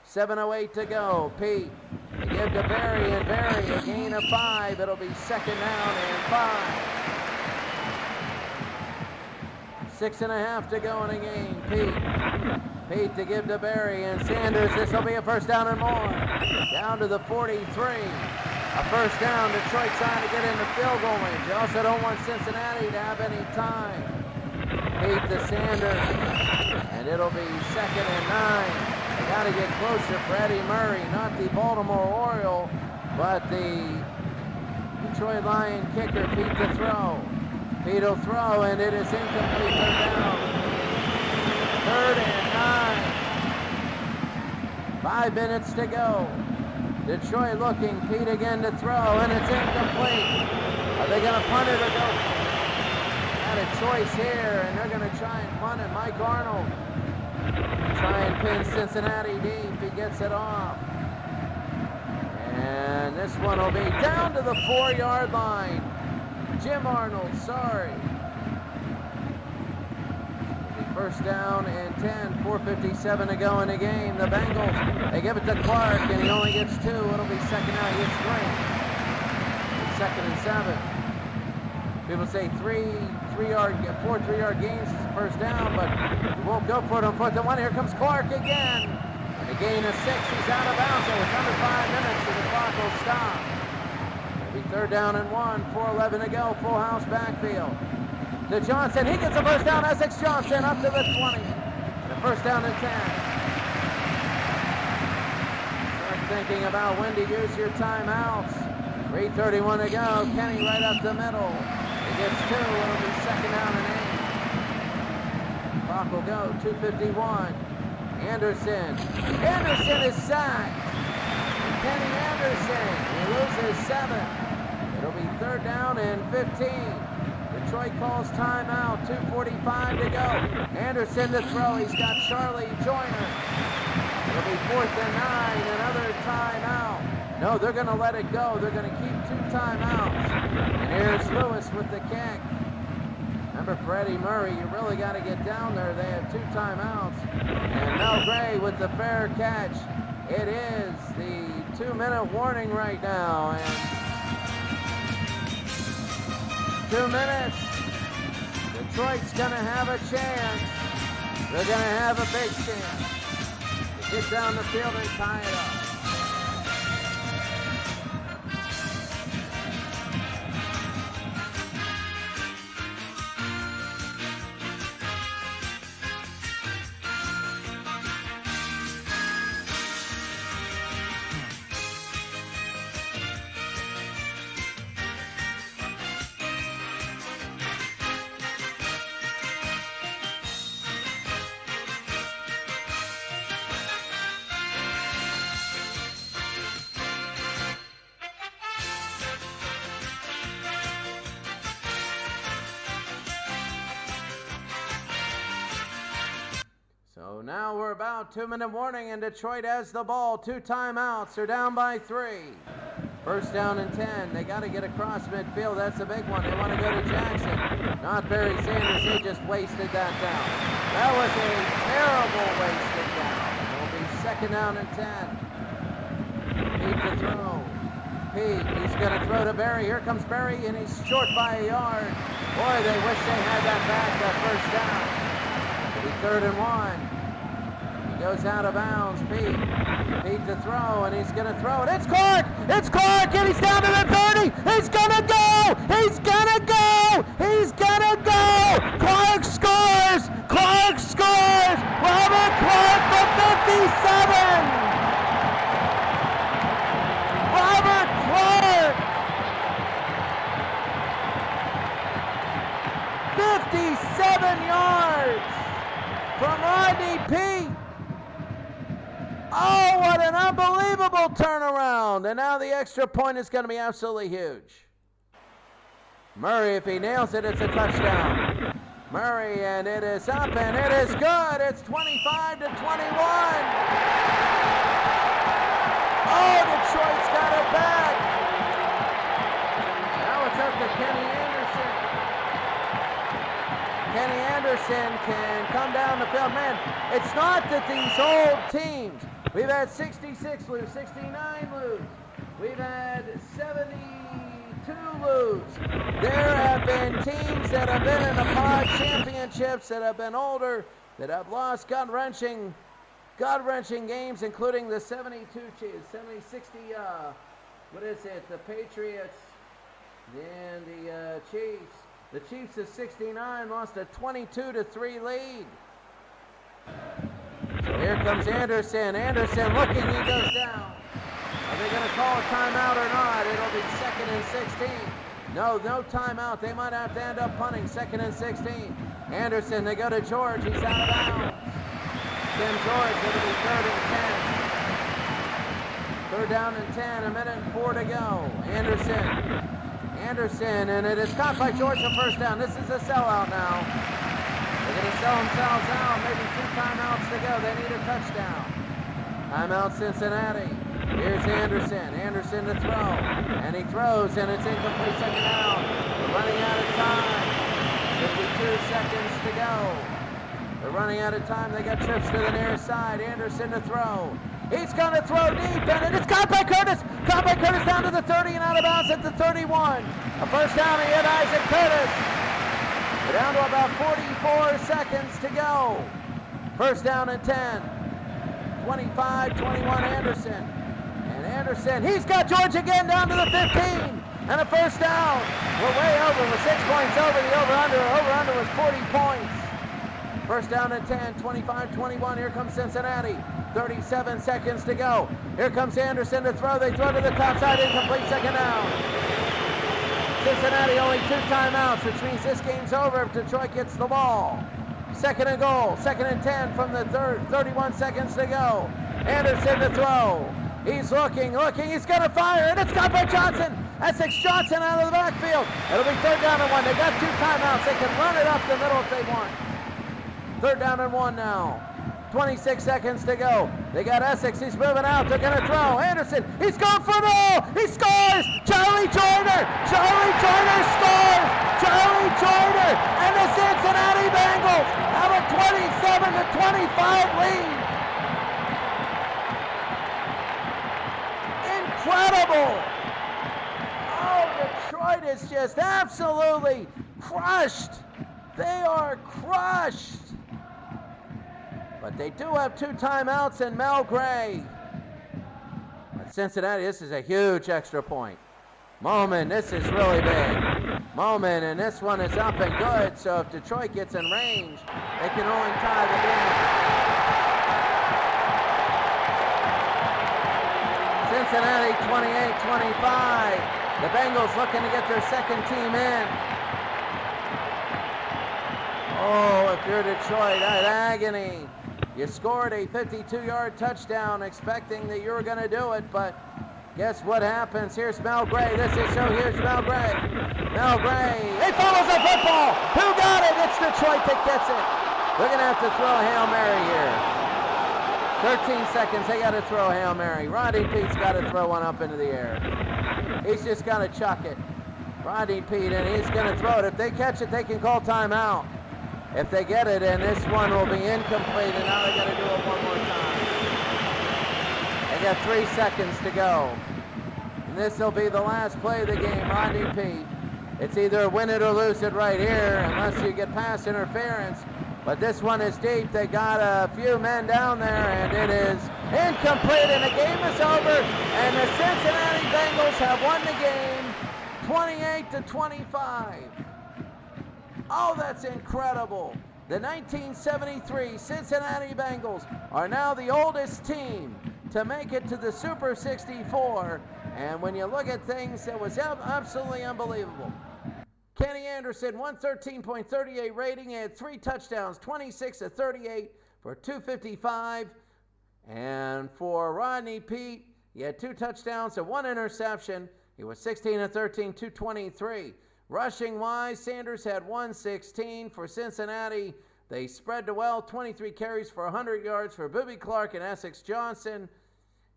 7:08 to go. Pete, they give to Berry, and Berry, a gain of 5. It'll be 2nd down and 5. 6.5 to go in the game. Pete to give to Berry, and Sanders, this will be a 1st down and more. Down to the 43. A 1st down, Detroit trying to get into field goal range. They also don't want Cincinnati to have any time. Pete to Sanders, and it'll be 2nd and 9. They got to get closer for Eddie Murray, not the Baltimore Oriole, but the Detroit Lion kicker, Pete to throw. Pete will throw, and it is incomplete. 3rd down. 3rd and 9. 5 minutes to go. Detroit looking, Pete again to throw, and it's incomplete. Are they going to punt it or go? Got a choice here, and they're going to try and punt it. Mike Arnold try and pin Cincinnati deep. He gets it off. And this one will be down to the 4-yard line. Jim Arnold, sorry. 1st down and 10, 4:57 to go in the game. The Bengals, they give it to Clark, and he only gets 2. It'll be 2nd down, he gets 3. second and 7. People say 4 3-yard gains is a first down, but he won't go for it on 4th and 1. Here comes Clark again. And a gain of 6. He's out of bounds. It was under 5 minutes, and the clock will stop. It'll be 3rd down and 1. 4:11 to go. Full house backfield. To Johnson. He gets a first down. Essex Johnson up to the 20. And a first down and 10. Start thinking about when to use your timeouts. 3:31 to go. Kenny right up the middle. He gets 2. It'll be 2nd down and 8. Clock will go. 2:51. Anderson. Anderson is sacked. And Kenny Anderson. He loses 7. It'll be 3rd down and 15. Detroit calls timeout. 2:45 to go. Anderson to throw. He's got Charlie Joyner. It'll be 4th and 9. Another timeout. No, they're going to let it go. They're going to keep 2 timeouts. And here's Lewis with the kick. Remember Freddie Murray, you really got to get down there. They have 2 timeouts. And Mel Gray with the fair catch. It is the 2-minute warning right now. And 2 minutes. Detroit's going to have a chance. They're going to have a big chance to get down the field and tie it up. So now we're about 2-minute warning, and Detroit has the ball. 2 timeouts. They're down by 3. First down and 10. They got to get across midfield. That's a big one. They want to go to Jackson. Not Barry Sanders. He just wasted that down. That was a terrible wasted down. It'll be 2nd down and 10. Pete to throw. Pete, he's going to throw to Barry. Here comes Barry, and he's short by a yard. Boy, they wish they had that back, that first down. It'll be 3rd and 1. He goes out of bounds. Pete to throw, and he's going to throw it. It's Clark! It's Clark, and he's down to the 30. He's going to go! He's going to go! He's going to go! Clark scores! Clark scores! Robert Clark for 57! Robert Clark! 57 yards from Rodney Peete. Oh, what an unbelievable turnaround. And now the extra point is going to be absolutely huge. Murray, if he nails it, it's a touchdown. Murray, and it is up, and it is good. It's 25-21. Oh, Detroit's got it back. Now it's up to Kenny Anderson. Kenny Anderson can come down the field. Man, it's not that these old teams, we've had 66 lose, 69 lose. We've had 72 lose. There have been teams that have been in the pod championships that have been older, that have lost gut-wrenching games, including the 72 Chiefs, 60, what is it, the Patriots and the Chiefs. The Chiefs of 69 lost a 22-3 lead. So here comes Anderson. Anderson looking, he goes down. Are they going to call a timeout or not? It'll be 2nd and 16. No timeout. They might have to end up punting. 2nd and 16. Anderson, they go to George. He's out of bounds. Tim George, it'll be 3rd and 10. 3rd down and 10, 1:04 to go. Anderson, and it is caught by George for first down. This is a sellout now. They're going to sell themselves out. Maybe 2 timeouts to go. They need a touchdown. Timeout Cincinnati. Here's Anderson. Anderson to throw. And he throws, and it's incomplete. 2nd down. They're running out of time. 52 seconds to go. They're running out of time. They got trips to the near side. Anderson to throw. He's going to throw deep, and it's caught by Curtis. Caught by Curtis down to the 30 and out of bounds at the 31. A first down to Isaac Curtis. We're down to about 44 seconds to go. First down and 10. 25-21 Anderson. And Anderson, he's got George again down to the 15. And a first down. We're way over. We're 6 points over the over-under. Over-under was 40 points. First down and 10, 25-21. Here comes Cincinnati. 37 seconds to go. Here comes Anderson to throw. They throw to the top side. Incomplete, second down. Cincinnati only 2 timeouts, which means this game's over if Detroit gets the ball. Second and goal. Second and 10 from the 31 seconds to go. Anderson to throw. He's looking. He's going to fire, and it's caught by Johnson. Essex Johnson out of the backfield. It'll be third down and 1. They got 2 timeouts. They can run it up the middle if they want. Third down and 1 now. 26 seconds to go. They got Essex. He's moving out. They're going to throw. Anderson. He's going for it all. He scores. Charlie Joyner. Charlie Joyner scores. Charlie Joyner and the Cincinnati Bengals have a 27-25 lead. Incredible. Oh, Detroit is just absolutely crushed. They are crushed. But they do have 2 timeouts and Mel Gray. But Cincinnati, this is a huge extra point. Moman, this is really big. Moman, and this one is up and good, so if Detroit gets in range, they can only tie the game. Cincinnati 28-25. The Bengals looking to get their second team in. Oh, if you're Detroit, that agony. You scored a 52-yard touchdown expecting that you were going to do it, but guess what happens? Here's Mel Gray. This is so huge, Mel Gray. Mel Gray. He follows the football. Who got it? It's Detroit that gets it. We're going to have to throw a Hail Mary here. 13 seconds. They got to throw a Hail Mary. Rodney Pete's got to throw one up into the air. He's just going to chuck it. Rodney Pete, and he's going to throw it. If they catch it, they can call timeout. If they get it, and this one will be incomplete, and now they got to do it one more time. They got 3 seconds to go. And this will be the last play of the game, Rodney Pete. It's either win it or lose it right here, unless you get pass interference. But this one is deep. They got a few men down there, and it is incomplete, and the game is over. And the Cincinnati Bengals have won the game 28-25. Oh, that's incredible. The 1973 Cincinnati Bengals are now the oldest team to make it to the Super 64. And when you look at things, it was absolutely unbelievable. Kenny Anderson, 113.38 rating. He had 3 touchdowns, 26-38 for 255. And for Rodney Pete, he had 2 touchdowns and 1 interception. He was 16-13, 223. Rushing wise, Sanders had 116 for Cincinnati. They spread the well, 23 carries for 100 yards for Boobie Clark and Essex Johnson.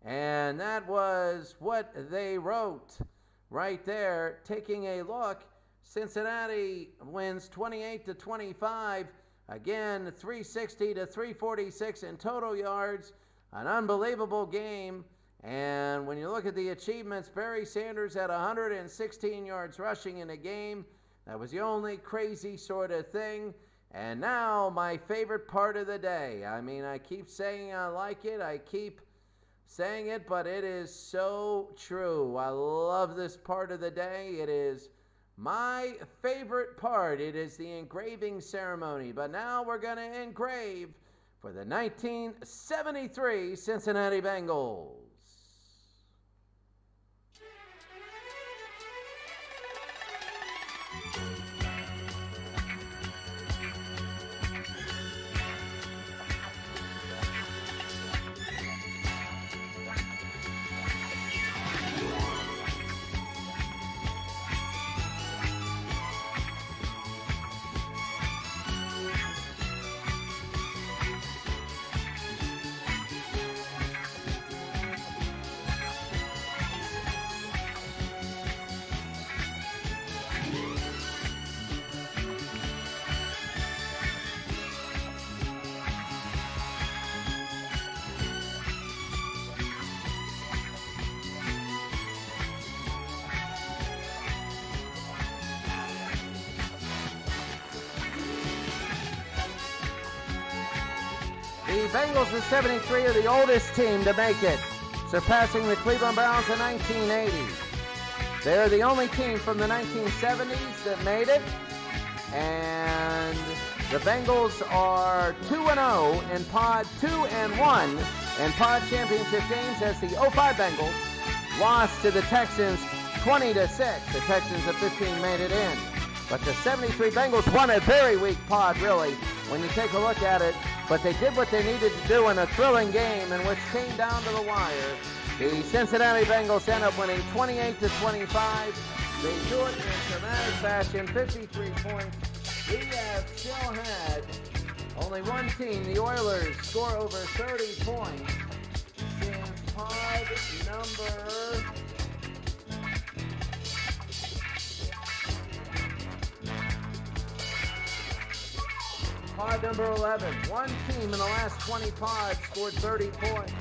And that was what they wrote right there. Taking a look, Cincinnati wins 28-25. Again, 360-346 in total yards. An unbelievable game. And when you look at the achievements, Barry Sanders had 116 yards rushing in a game. That was the only crazy sort of thing. And now my favorite part of the day. I mean, I keep saying I like it. I keep saying it, but it is so true. I love this part of the day. It is my favorite part. It is the engraving ceremony. But now we're going to engrave for the 1973 Cincinnati Bengals. Bengals of 73 are the oldest team to make it, surpassing the Cleveland Browns in 1980. They're the only team from the 1970s that made it, and the Bengals are 2-0 in Pod 2-1 in Pod Championship games as the 05 Bengals lost to the Texans 20-6. The Texans of 15 made it in. But the 73 Bengals won a very weak Pod, really, when you take a look at it. But they did what they needed to do in a thrilling game in which came down to the wire. The Cincinnati Bengals end up winning 28-25. They do it in dramatic fashion, 53 points. We have still had only one team, the Oilers, score over 30 points since Pod number 11. One team in the last 20 pods scored 30 points.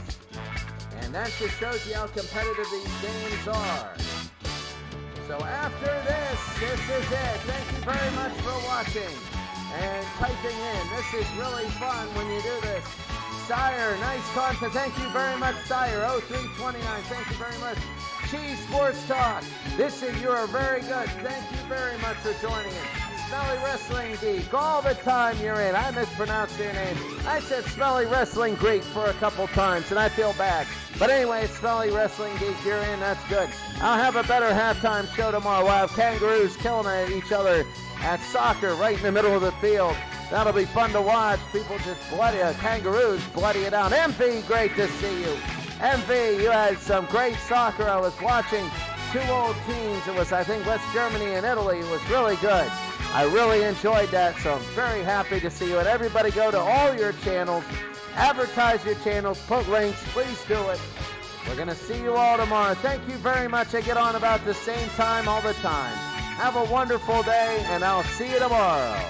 And that just shows you how competitive these games are. So after this is it. Thank you very much for watching and typing in. This is really fun when you do this. Sire, nice content. Thank you very much, Sire. 0329. Thank you very much. Cheese Sports Talk. You are very good. Thank you very much for joining us. Smelly Wrestling Geek, all the time you're in. I mispronounced your name. I said Smelly Wrestling Geek for a couple times, and I feel bad. But anyway, Smelly Wrestling Geek, you're in. That's good. I'll have a better halftime show tomorrow. We'll have kangaroos killing at each other at soccer right in the middle of the field. That'll be fun to watch. People just kangaroos bloody it out. MV, great to see you. MV, you had some great soccer. I was watching two old teams. It was, I think, West Germany and Italy. It was really good. I really enjoyed that, so I'm very happy to see you. And everybody go to all your channels, advertise your channels, put links, please do it. We're going to see you all tomorrow. Thank you very much. I get on about the same time all the time. Have a wonderful day, and I'll see you tomorrow.